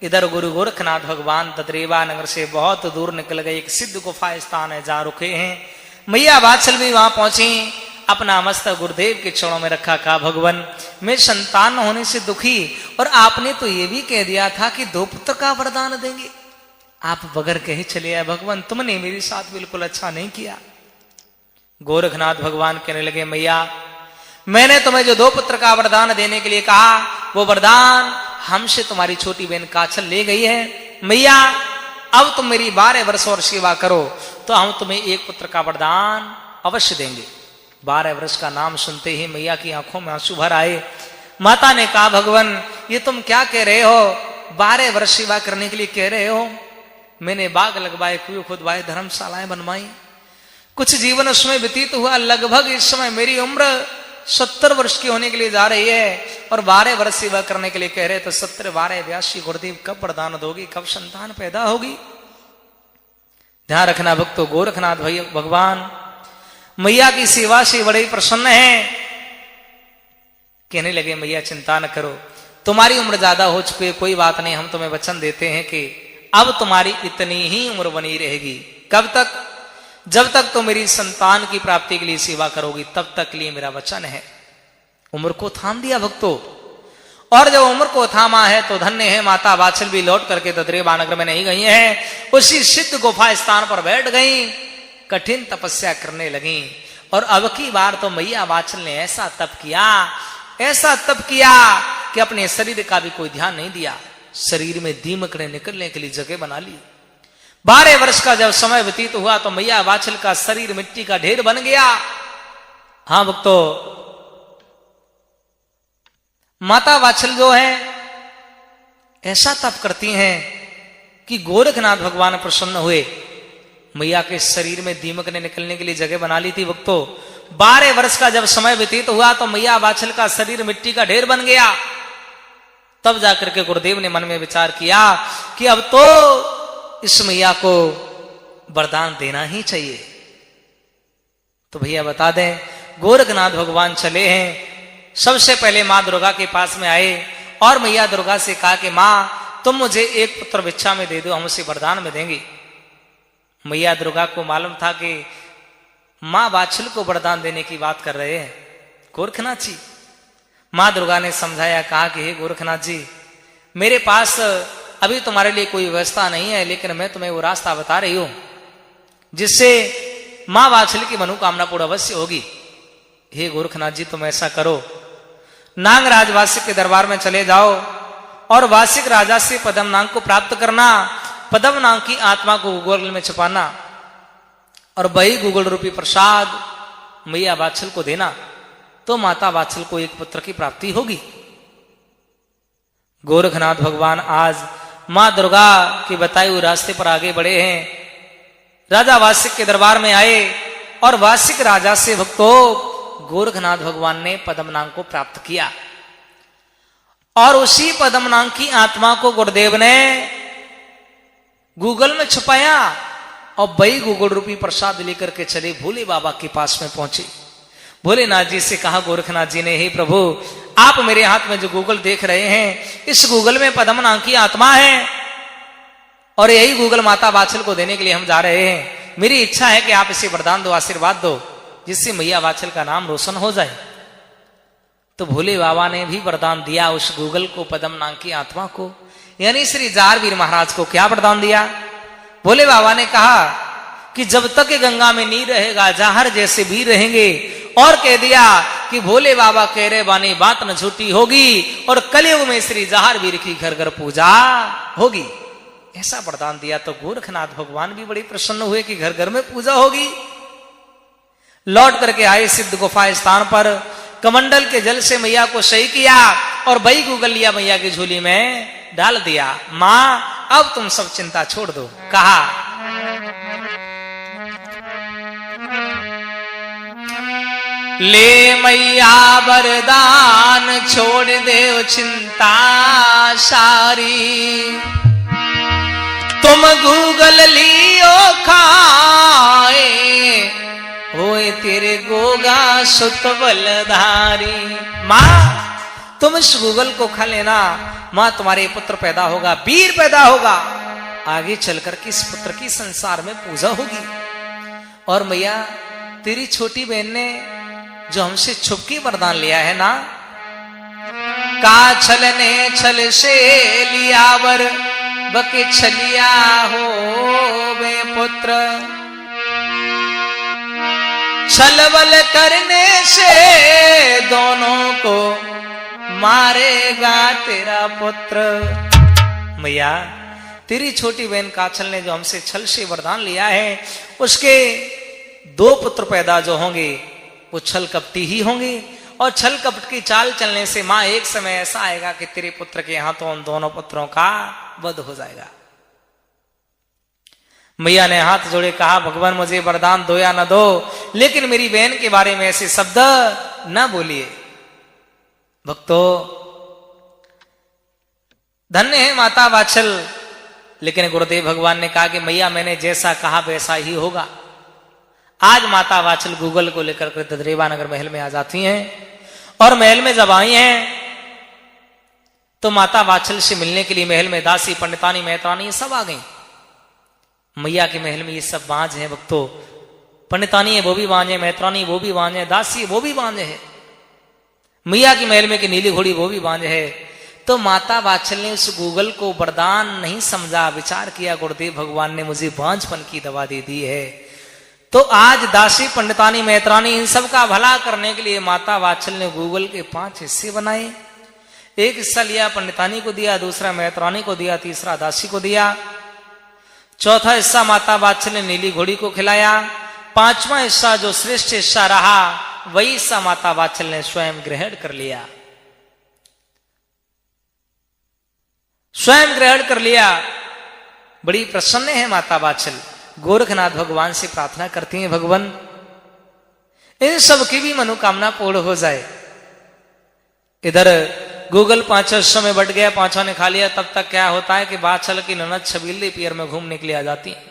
Speaker 1: इधर गुरु गोरखनाथ भगवान ददरेवा नगर से बहुत दूर निकल गए, एक सिद्ध गुफा स्थान है जहां रुके हैं। मैया बाछल भी वहां पहुंची, अपना मस्तक गुरुदेव के चरणों में रखा। कहा, भगवान मैं संतान होने से दुखी, और आपने तो ये भी कह दिया था कि 2 पुत्र का वरदान देंगे, आप बगैर कहे चले आए। भगवान तुमने मेरे साथ बिल्कुल अच्छा नहीं किया। गोरखनाथ भगवान कहने लगे, मैया मैंने तुम्हें जो 2 पुत्र का वरदान देने के लिए कहा, वो वरदान हमसे तुम्हारी छोटी बहन काछल ले गई है। मैया अब तुम मेरी 12 वर्ष और सेवा करो तो हम तुम्हें 1 पुत्र का वरदान अवश्य देंगे। 12 वर्ष का नाम सुनते ही मैया की आंखों में आंसू भर आए। माता ने कहा, भगवान ये तुम क्या कह रहे हो? 12 वर्ष सेवा करने के लिए कह रहे हो? मैंने बाग लगवाए, कुएं खुदवाए, धर्मशालाएं बनवाई, कुछ जीवन उसमें व्यतीत हुआ। लगभग इस समय मेरी उम्र 70 वर्ष की होने के लिए जा रही है और 12 वर्ष सेवा करने के लिए कह रहे, तो 70 12 82 गुरुदेव कब वरदान दोगी, कब संतान पैदा होगी? ध्यान रखना भक्तों, गोरखनाथ भगवान मैया की सेवा से बड़े प्रसन्न हैं। कहने लगे, मैया चिंता न करो, तुम्हारी उम्र ज्यादा हो चुकी है, कोई बात नहीं, हम तुम्हें वचन देते हैं कि अब तुम्हारी इतनी ही उम्र बनी रहेगी। कब तक? जब तक तो मेरी संतान की प्राप्ति के लिए सेवा करोगी, तब तक के लिए मेरा वचन है। उम्र को थाम दिया भक्तों, और जब उम्र को थामा है तो धन्य है माता वात्सल भी लौट करके ददरेवानगर में नहीं गई हैं, उसी सिद्ध गुफा स्थान पर बैठ गई, कठिन तपस्या करने लगी। और अब की बार तो मैया वात्सल ने ऐसा तप किया कि अपने शरीर का भी कोई ध्यान नहीं दिया। शरीर में दीमकड़े निकलने के लिए जगह बना ली। 12 वर्ष का जब समय व्यतीत हुआ तो मैया वात्सल का शरीर मिट्टी का ढेर बन गया। हाँ भक्तों, माता वात्सल जो है ऐसा तप करती हैं कि गोरखनाथ भगवान प्रसन्न हुए। मैया के शरीर में दीमक ने निकलने के लिए जगह बना ली थी भक्तों। 12 वर्ष का जब समय व्यतीत हुआ तो मैया वात्सल का शरीर मिट्टी का ढेर बन गया। तब जाकर के गुरुदेव ने मन में विचार किया कि अब तो इस मैया को वरदान देना ही चाहिए। तो भैया बता दें, गोरखनाथ भगवान चले हैं। सबसे पहले मां दुर्गा के पास में आए और मैया दुर्गा से कहा कि मां तुम मुझे एक पुत्र भिक्षा में दे दो, हम उसे वरदान में देंगे। मैया दुर्गा को मालूम था कि मां वात्सल को वरदान देने की बात कर रहे हैं गोरखनाथ जी। मां दुर्गा ने समझाया, कहा कि हे गोरखनाथ जी, मेरे पास अभी तुम्हारे लिए कोई व्यवस्था नहीं है, लेकिन मैं तुम्हें वो रास्ता बता रही हूं जिससे मां वात्सल की मनोकामना पूर्ण अवश्य होगी। हे गोरखनाथ जी, तुम ऐसा करो, नागराज वासिक के दरबार में चले जाओ और वासिक राजा से पद्म नाग को प्राप्त करना। पद्म नाग की आत्मा को गूगल में छुपाना और वही गूगल रूपी प्रसाद मैया वात्सल को देना, तो माता वात्सल को एक पुत्र की प्राप्ति होगी। गोरखनाथ भगवान आज मां दुर्गा के बताए हुए रास्ते पर आगे बढ़े हैं। राजा वासिक के दरबार में आए और वासिक राजा से भक्तों गोरखनाथ भगवान ने पद्म नाग को प्राप्त किया और उसी पद्म नाग की आत्मा को गुरुदेव ने गूगल में छुपाया और वही गूगल रूपी प्रसाद लेकर के चले भोले बाबा के पास में पहुंचे। भोलेनाथ जी से कहा गोरखनाथ जी ने, हे प्रभु, आप मेरे हाथ में जो गूगल देख रहे हैं, इस गूगल में पद्म नाग की आत्मा है और यही गूगल माता वात्सल को देने के लिए हम जा रहे हैं। मेरी इच्छा है कि आप इसे वरदान दो, आशीर्वाद दो, जिससे मैया वात्सल का नाम रोशन हो जाए। तो भोले बाबा ने भी वरदान दिया उस गूगल को, पद्म नाग की आत्मा को, यानी श्री जारवीर महाराज को। क्या वरदान दिया? भोले बाबा ने कहा कि जब तक गंगा में नहीं रहेगा, जहर जैसे भी रहेंगे। और कह दिया कि भोले बाबा कह रहे बानी बात न झूठी होगी और कलयुग में श्री जहारवीर की घर घर पूजा होगी। ऐसा वरदान दिया तो गोरखनाथ भगवान भी बड़े प्रसन्न हुए कि घर घर में पूजा होगी। लौट करके आए सिद्ध गुफा स्थान पर, कमंडल के जल से मैया को सही किया और वही गूगल लिया मैया की झोली में डाल दिया। मां अब तुम सब चिंता छोड़ दो। कहा ले मैया वरदान छोड़ दे चिंता सारी, तुम गूगल लियो खाए होए तेरे गोगा सुत बलधारी। मां तुम इस गूगल को खा लेना, मां तुम्हारे पुत्र पैदा होगा, वीर पैदा होगा, आगे चलकर के इस पुत्र की संसार में पूजा होगी। और मैया तेरी छोटी बहन ने जो हमसे छुपकी वरदान लिया है ना, का छलने छल से लिया वर बके छलिया हो वे पुत्र, छलबल करने से दोनों को मारेगा तेरा पुत्र। मैया तेरी छोटी बहन काछल ने जो हमसे छल से वरदान लिया है, उसके 2 पुत्र पैदा जो होंगे वो छल कपटी ही होंगी। और छल कपट की चाल चलने से मां एक समय ऐसा आएगा कि तेरे पुत्र के हाथों उन दोनों पुत्रों का वध हो जाएगा। मैया ने हाथ जोड़े कहा, भगवान मुझे वरदान दो या न दो, लेकिन मेरी बहन के बारे में ऐसे शब्द न बोलिए। भक्तों, धन्य है माता वात्सल। लेकिन गुरुदेव भगवान ने कहा कि मैया मैंने जैसा कहा वैसा ही होगा। आज माता वात्सल गूगल को लेकर के ददरेवा नगर महल में आ जाती हैं, और महल में जब आई हैं तो माता वात्सल से मिलने के लिए महल में दासी, पंडितानी, मेहतरानी सब आ गई। मैया के महल में ये सब बांझ हैं भक्तों। पंडितानी है वो भी बांझ है, मेहतरानी वो भी बांझ है, दासी वो भी बांझ है, मैया की महल में की नीली घोड़ी वो भी बांझ है। तो माता वात्सल ने उस गूगल को वरदान नहीं समझा, विचार किया गुरुदेव भगवान ने मुझे बांझपन की दवा दे दी है। तो आज दासी, पंडितानी, मेहतरानी इन सब का भला करने के लिए माता वात्सल ने गूगल के 5 हिस्से बनाए। एक हिस्सा लिया पंडितानी को दिया, दूसरा मेहतरानी को दिया, तीसरा दासी को दिया, चौथा हिस्सा माता वात्सल ने नीली घोड़ी को खिलाया, 5वां हिस्सा जो श्रेष्ठ हिस्सा रहा वही हिस्सा माता वात्सल ने स्वयं ग्रहण कर लिया। स्वयं ग्रहण कर लिया। बड़ी प्रसन्न है माता वात्सल। गोरखनाथ भगवान से प्रार्थना करती हैं, भगवान इन सब की भी मनोकामना पूर्ण हो जाए। इधर गूगल 5 हिस्सों में बट गया, 5 ने खा लिया। तब तक क्या होता है कि वात्सल की ननद छबीली पियर में घूमने के लिए आ जाती है।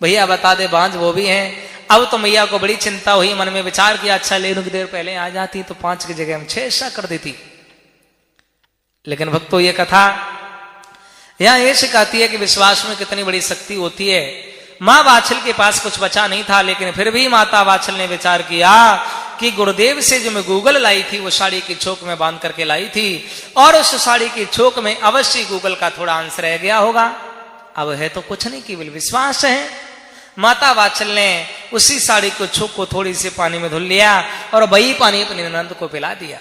Speaker 1: भैया बता दे बांझ वो भी हैं। अब तो मैया को बड़ी चिंता हुई, मन में विचार किया अच्छा ले रुक देर पहले आ जाती तो 5 की जगह हम 6 हिस्सा कर देती। लेकिन भक्तों ये कथा यहां ये सिखाती है कि विश्वास में कितनी बड़ी शक्ति होती है। मां वात्सल के पास कुछ बचा नहीं था, लेकिन फिर भी माता वात्सल ने विचार किया कि गुरुदेव से जो मैं गूगल लाई थी वो साड़ी की चोक में बांध करके लाई थी, और उस साड़ी की चोक में अवश्य गूगल का थोड़ा अंश रह गया होगा। अब है तो कुछ नहीं, केवल विश्वास है। माता वात्सल ने उसी साड़ी को चोक को थोड़ी सी पानी में धुल लिया और वही पानी अपनी ननद को पिला दिया।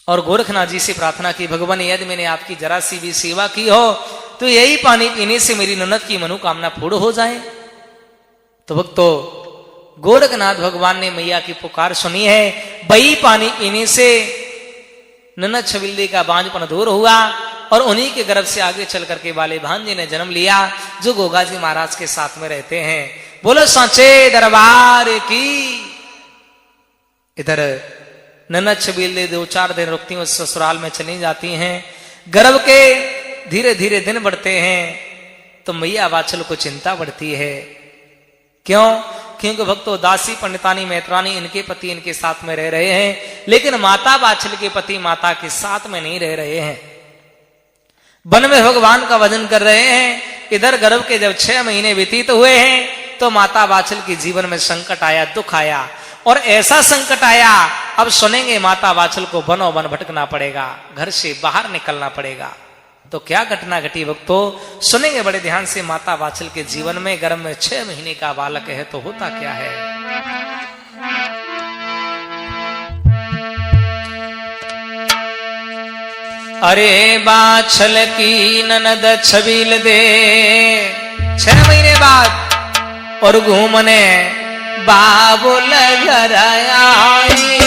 Speaker 1: और गोरखनाथ जी से प्रार्थना की, भगवान यदि मैंने आपकी जरा सी भी सेवा की हो तो यही पानी पीने से मेरी ननद की मनोकामना पूर्ण हो जाए। तो भक्तों, गोरखनाथ भगवान ने मैया की पुकार सुनी है। वही पानी पीने से ननद छबिल्ली का बांझपन दूर हुआ, और उन्हीं के गर्भ से आगे चल करके वाले भांजे ने जन्म लिया, जो गोगाजी महाराज के साथ में रहते हैं। बोलो सांचे दरबार की। इधर ननद छबिल्ली 2-4 दिन रुकती हैं, ससुराल में चली जाती हैं। गर्भ के धीरे धीरे दिन बढ़ते हैं तो मैया वात्सल को चिंता बढ़ती है। क्यों? क्योंकि भक्तों, दासी, पंडितानी, मेहतरानी इनके पति इनके साथ में रह रहे हैं, लेकिन माता वात्सल के पति माता के साथ में नहीं रह रहे हैं, वन में भगवान का भजन कर रहे हैं। इधर गर्भ के जब 6 महीने व्यतीत हुए हैं तो माता वात्सल के जीवन में संकट आया, दुख आया, और ऐसा संकट आया अब सुनेंगे माता वात्सल को वनों वन भटकना पड़ेगा, घर से बाहर निकलना पड़ेगा। तो क्या घटना घटी भक्तों, सुनेंगे बड़े ध्यान से। माता वात्सल के जीवन में गर्भ में 6 महीने का बालक है तो होता क्या है। अरे वात्सल की ननद छबील दे 6 महीने बाद और घूमने बाबुल घर आई।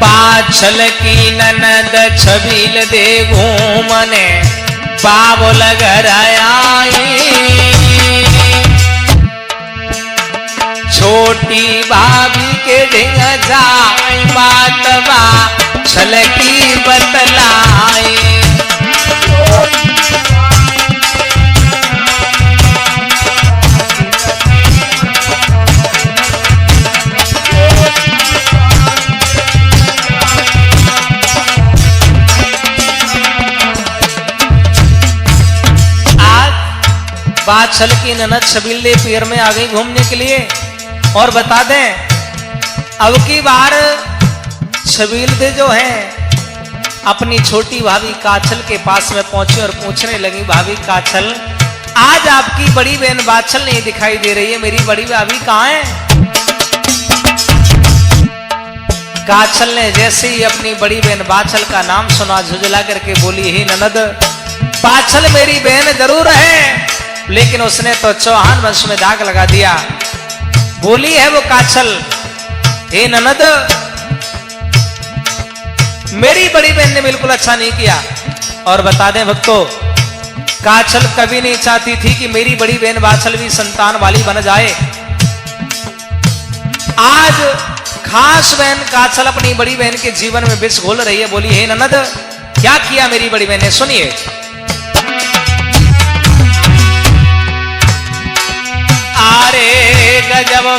Speaker 1: वात्सल की ननद छबील दे घूमने बाबुल घर आई। छोटी भाभी के ढिंग जाए बात वात्सल की बतलाई। वात्सल की ननद छबील पियर में आ गई घूमने के लिए। और बता दें, अब की बार छबील दे जो है अपनी छोटी भाभी काछल के पास में पहुंची और पूछने लगी, भाभी काछल आज आपकी बड़ी बहन बाछल नहीं दिखाई दे रही है, मेरी बड़ी भाभी कहां है? काछल ने जैसे ही अपनी बड़ी बहन बाछल का नाम सुना, झुंझला करके बोली, हे ननद, बाछल मेरी बहन जरूर है, लेकिन उसने तो चौहान वंश में दाग लगा दिया। बोली है वो काछल, हे ननद, मेरी बड़ी बहन ने बिल्कुल अच्छा नहीं किया। और बता दें भक्तों, काछल कभी नहीं चाहती थी कि मेरी बड़ी बहन बाछल भी संतान वाली बन जाए। आज खास बहन काछल अपनी बड़ी बहन के जीवन में विष घोल रही है। बोली, हे ननद, क्या किया मेरी बड़ी बहन ने? सुनिए। आरे गजब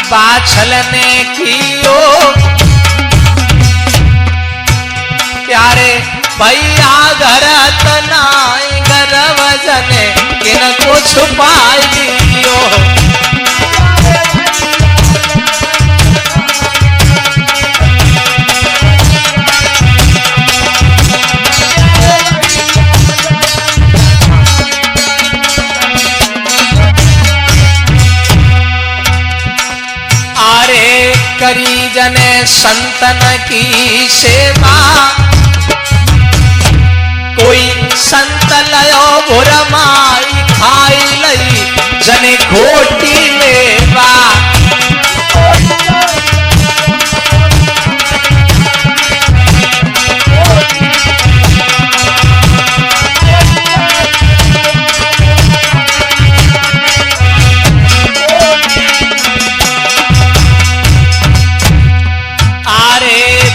Speaker 1: बाछल ने कियो प्यारे भैया घर तनाई गर्भ जने किनको छुपाई दियो। करी जने संतन की सेवा, कोई संत लयो भुरमाई खाई लई जने खोटी मेवा।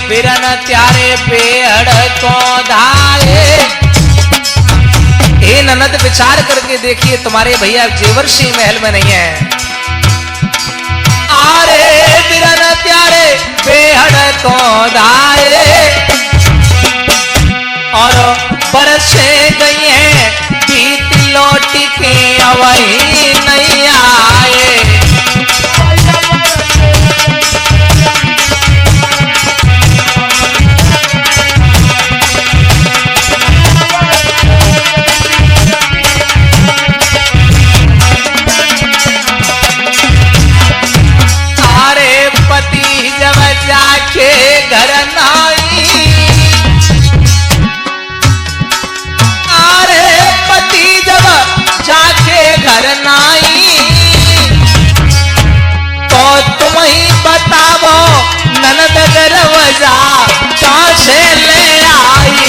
Speaker 1: बिरन त्यारे पेड़ को धाये। हे ननद, विचार करके देखिए, तुम्हारे भैया जेवर्षि महल में नहीं है। आरे बिरन त्यारे पेड़ को धाये और बरसे गई है बीत लौट के वही नहीं आए। जाके घर नाई, अरे पति जब जाके घर नाई, तो तुम ही बताओ ननद गरवजा कहां से ले आई।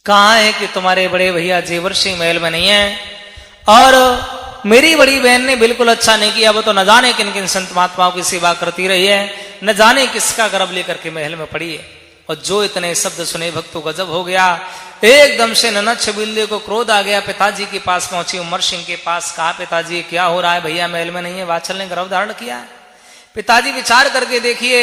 Speaker 1: कहां है कि तुम्हारे बड़े भैया जेवर्षि महल में नहीं है? और मेरी बड़ी बहन ने बिल्कुल अच्छा नहीं किया। वो तो न जाने किन किन संत महात्माओं की सेवा करती रही है, न जाने किसका गर्भ लेकर के महल में पड़ी है। और जो इतने शब्द सुने भक्तों गजब हो गया। एकदम से ननद छबिल्ले को क्रोध आ गया। पिताजी के पास पहुंची, उमर सिंह के पास। कहा, पिताजी क्या हो रहा है? भैया महल में नहीं है, बाछल ने गर्भ धारण किया है। पिताजी विचार करके देखिए,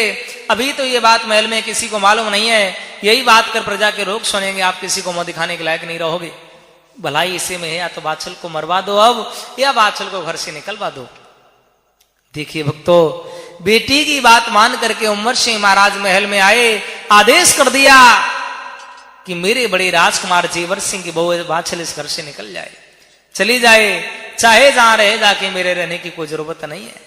Speaker 1: अभी तो ये बात महल में किसी को मालूम नहीं है, यही बात कर प्रजा के लोग सुनेंगे, आप किसी को मुंह दिखाने के लायक नहीं रहोगे। भलाई इसी में है, या तो बाछल को मरवा दो अब, या बाछल को घर से निकलवा दो। देखिए भक्तों, बेटी की बात मान करके उमर सिंह महाराज महल में आए, आदेश कर दिया कि मेरे बड़े राजकुमार जेवर सिंह की बहू बाछल इस घर से निकल जाए, चली जाए, चाहे जहां रहे जाके, मेरे रहने की कोई जरूरत नहीं है।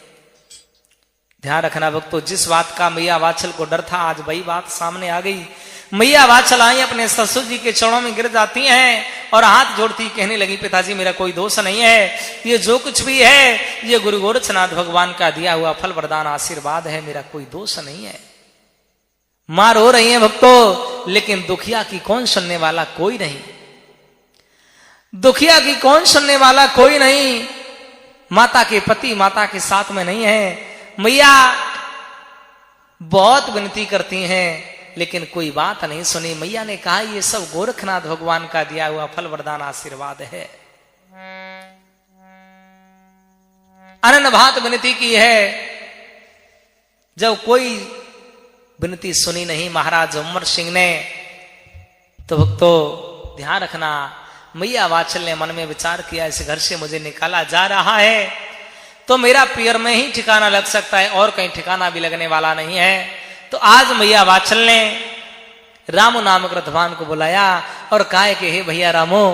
Speaker 1: ध्यान रखना भक्तों, जिस बात का मैया वाछल को डर था, आज वही बात सामने आ गई। मैया वाछल आई, अपने ससुर जी के चरणों में गिर जाती हैं और हाथ जोड़ती कहने लगी, पिताजी मेरा कोई दोष नहीं है, ये जो कुछ भी है ये गुरु गोरक्षनाथ भगवान का दिया हुआ फल वरदान आशीर्वाद है, मेरा कोई दोष नहीं है। मां रो रही है भक्तों, लेकिन दुखिया की कौन सुनने वाला? कोई नहीं। दुखिया की कौन सुनने वाला? कोई नहीं। माता के पति माता के साथ में नहीं है। मैया बहुत विनती करती हैं, लेकिन कोई बात नहीं सुनी। मैया ने कहा, ये सब गोरखनाथ भगवान का दिया हुआ फल वरदान आशीर्वाद है। अनन भांत विनती की है। जब कोई विनती सुनी नहीं महाराज उमर सिंह ने, तो भक्तों ध्यान रखना, मैया वात्सल ने मन में विचार किया इस घर से मुझे निकाला जा रहा है तो मेरा पियर में ही ठिकाना लग सकता है और कहीं ठिकाना भी लगने वाला नहीं है। तो आज मैया वात्सल ने रामू नामक रथवान को बुलाया और कहा कि हे भैया रामो,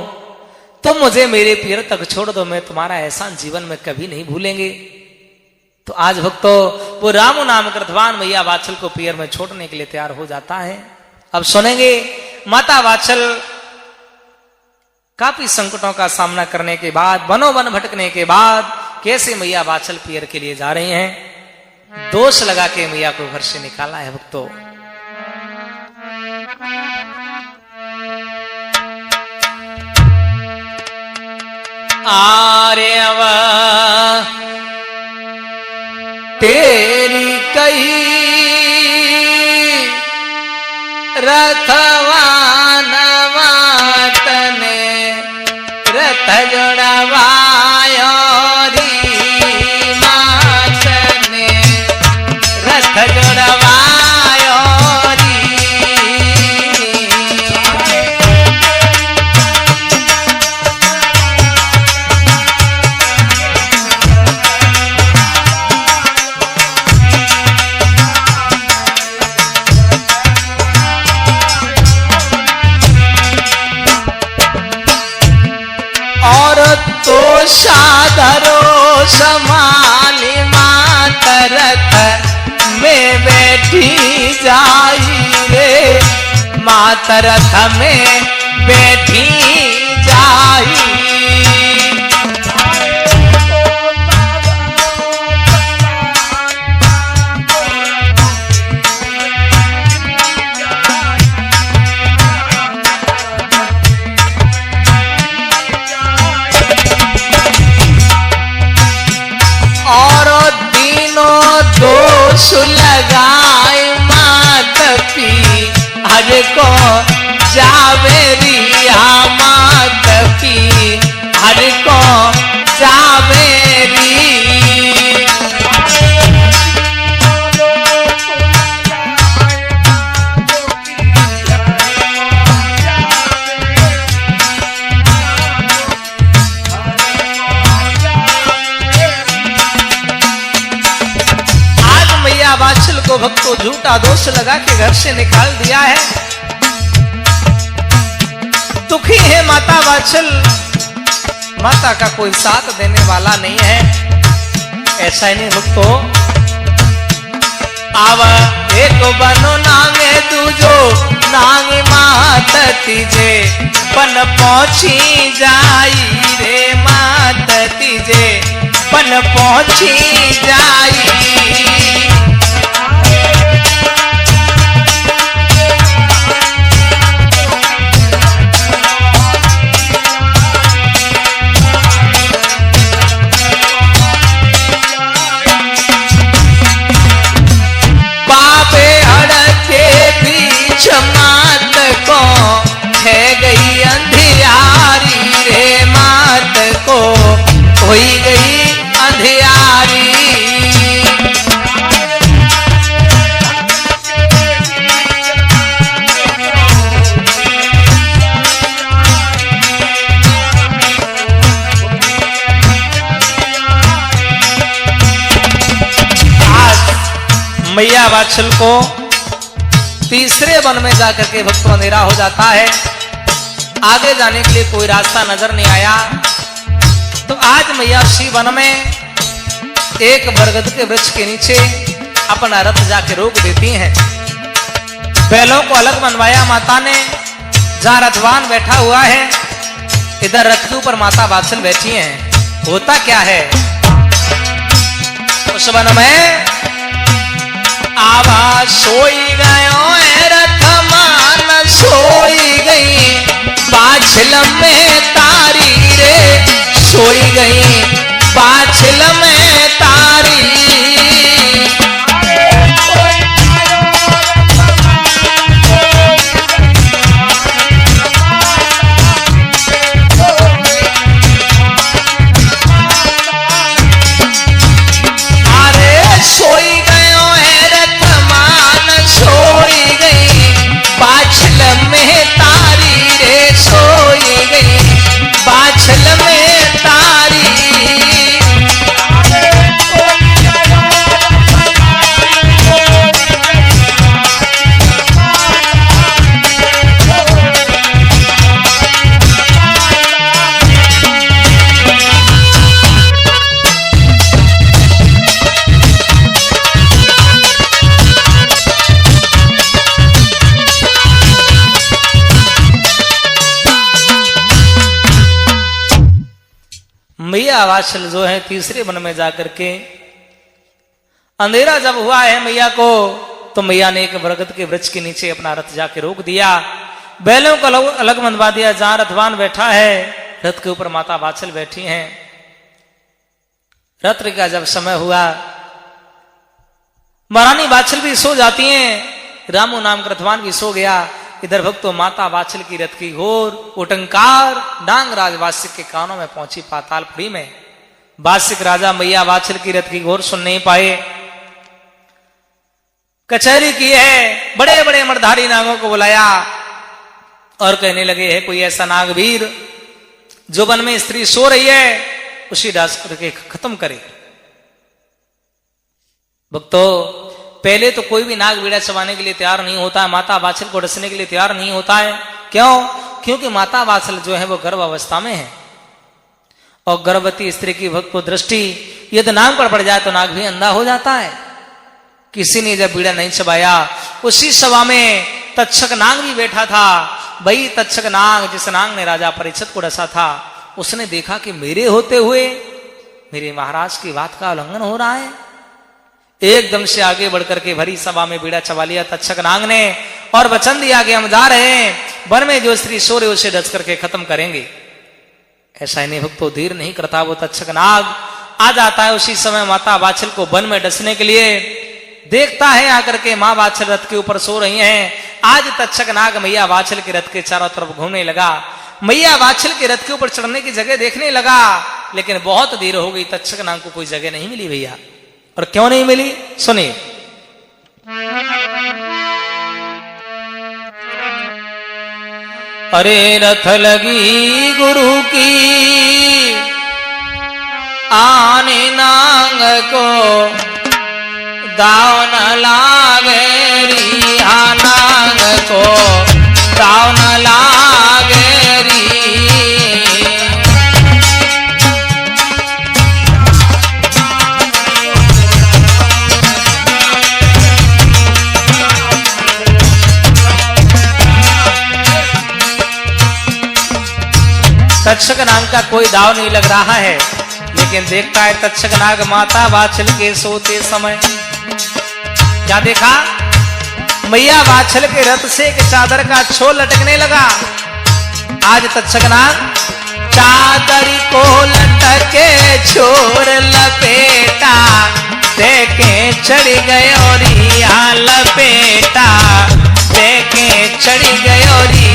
Speaker 1: तुम मुझे मेरे पियर तक छोड़ दो, मैं तुम्हारा एहसान जीवन में कभी नहीं भूलेंगे। तो आज भक्तों वो रामू नामक रथवान मैया वात्सल को पियर में छोड़ने के लिए तैयार हो जाता है। अब सुनेंगे माता वात्सल काफी संकटों का सामना करने के बाद, वनों वन भटकने के बाद कैसे मैया वात्सल पियर के लिए जा रही हैं। दोष लगा के मैया को घर से निकाला है भक्तों। आर्यव तेरी कही रथवान वातने रथ जोड़वायो री मातने रथ जोड़वायो री। तो सादरो समाली मात रथ में बैठी जाई रे, मात रथ में बैठी जाई। दोष लगाए मात पी हर को जावेरिया, मात पी हर को जावेरी। वात्सल को भक्तों झूठा दोष लगा के घर से निकाल दिया है। दुखी है माता वात्सल, माता का कोई साथ देने वाला नहीं है। ऐसा ही नहीं भक्तों, आवा एक बनो नांगे दूजो नांगे मात तीजे पन पहुंची जाई रे, मात तीजे पन पहुंची जाई। मात को है गई अंधियारी रे, मात को होई गई अंधियारी। आज मैया वात्सल को तीसरे वन में जाकर के भक्तों अंधेरा हो जाता है। आगे जाने के लिए कोई रास्ता नजर नहीं आया। तो आज मैया उसी वन में एक बरगद के वृक्ष के नीचे अपना रथ जाके रोक देती हैं। बैलों को अलग बनवाया माता ने, जहां रथवान बैठा हुआ है इधर रथ के ऊपर माता वात्सल बैठी हैं। होता क्या है उस वन में, आवाज सोई गयो रथ मान सोई गई, पाछल में तारी रे सोई गई, पाछल में तारी। मैया वात्सल जो है तीसरे वन में जाकर के अंधेरा जब हुआ है मैया को, तो मैया ने एक बरगद के वृक्ष के नीचे अपना रथ जाके रोक दिया, बैलों को अलग मनवा दिया। जहां रथवान बैठा है, रथ के ऊपर माता वात्सल बैठी हैं। रात्रि का जब समय हुआ, महारानी वात्सल भी सो जाती हैं, रामू नाम का रथवान भी सो गया। इधर भक्तों माता वात्सल की रथ की घोर उटंकार डांग राज वासिक के कानों में पहुंची पातालपुरी में। वासिक राजा मैया वात्सल की रथ की घोर सुन नहीं पाए, कचहरी की है, बड़े बड़े मर्दारी नागों को बुलाया और कहने लगे है कोई ऐसा नागवीर जो वन में स्त्री सो रही है उसी डांस करके खत्म करे। भक्तों पहले तो कोई भी नाग बीड़ा चबाने के लिए तैयार नहीं होता है, माता वात्सल को डसने के लिए तैयार नहीं होता है। क्यों? क्योंकि माता वात्सल जो है वो गर्भ अवस्था में है और गर्भवती स्त्री की भक्त को दृष्टि यदि नाग पर पड़ जाए तो नाग भी अंधा हो जाता है। किसी ने जब बीड़ा नहीं चबाया, उसी सभा में तक्षक नाग भी बैठा था। वही तक्षक नाग जिस नाग ने राजा परीक्षित को डसा था, उसने देखा कि मेरे होते हुए मेरे महाराज की बात का उल्लंघन हो रहा है। एकदम से आगे बढ़कर के भरी सभा में बीड़ा चबा लिया तक्षक नाग ने और वचन दिया कि हम जा रहे हैं, वन में जो स्त्री सो रही उसे डस करके खत्म करेंगे। ऐसा ही नहीं भक्तों देर नहीं करता, वो तक्षक नाग आ जाता है उसी समय माता वात्सल को वन में डसने के लिए। देखता है आकर के मां वात्सल रथ के ऊपर सो रही हैं। आज तक्षक नाग मैया वात्सल के रथ के चारों तरफ घूमने लगा, मैया वात्सल के रथ के ऊपर चढ़ने की जगह देखने लगा, लेकिन बहुत देर हो गई, तक्षक नाग को कोई जगह नहीं मिली भैया। और क्यों नहीं मिली सुनिए। अरे रथ लगी गुरु की आने नांग को दाव न लागे रिहा, नांग को दाव न लागे री। तक्षक नाग का कोई दाव नहीं लग रहा है, लेकिन देखता है तक्षक नाग माता वात्सल के सोते समय क्या देखा, मैया वात्सल के रथ से एक चादर का छोल लटकने लगा। आज तक्षक नाग चादर को लटके छोर लपेटा, देखे चढ़ गयो रिया लपेटा, देखे चढ़ गयो री।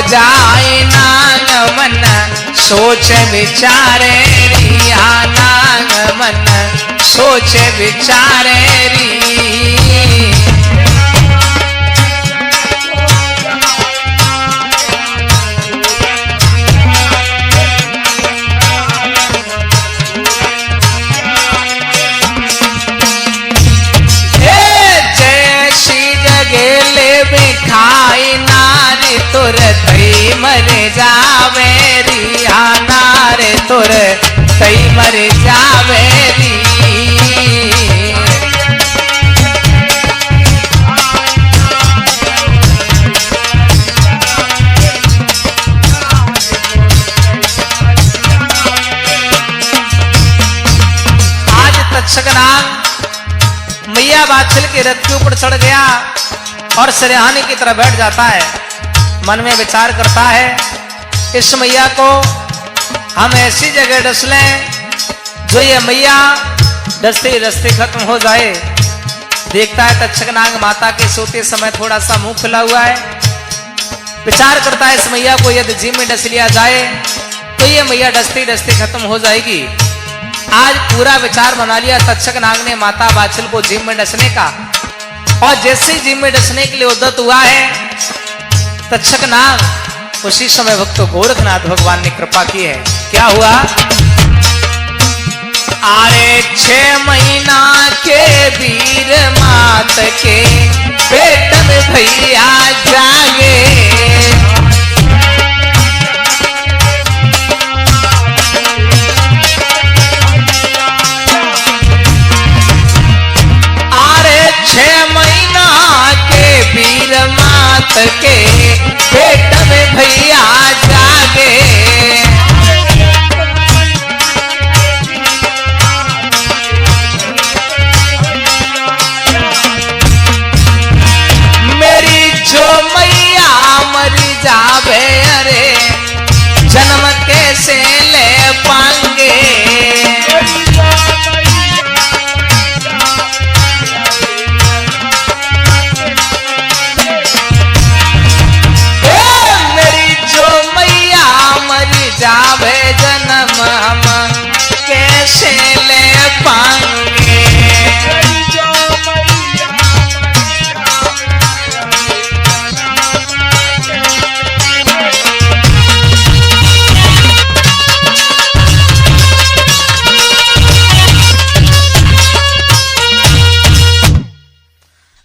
Speaker 1: जाए नाग मन सोच विचारे रिया, नाग मन सोच विचारे री। जैसी जगह ले बिखाई नारी तुर तई मर जावे रिया, नारे तुर तई मर जावे री। आज तक्षक नाग मैया वात्सल के रथ के ऊपर चढ़ गया और सिरहाने की तरह बैठ जाता है। मन में विचार करता है इस मैया को हम ऐसी जगह डस लें जो ये मैया डसते डसते खत्म हो जाए। देखता है तक्षक नाग माता के सोते समय थोड़ा सा मुंह खुला हुआ है। विचार करता है इस मैया को यदि जीभ में डस लिया जाए तो ये मैया डसते डसते खत्म हो जाएगी। आज पूरा विचार बना लिया तक्षक नाग ने माता वात्सल को जीभ में डसने का, और जैसे ही जीभ में डसने के लिए उद्यत हुआ है तक्षक नाग, उसी समय भक्त गोरखनाथ भगवान ने कृपा की है। क्या हुआ? अरे 6 महीना के वीर मात के पेट में भैया जागे, जन्म हम कैसे ले पाएंगे।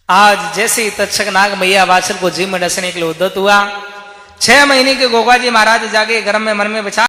Speaker 1: आज जैसे ही तक्षक नाग मैया वासर को जीव में डसने के लिए उद्यत हुआ, 6 महीने के गोगा जी महाराज जाके गर्भ में मन में बचा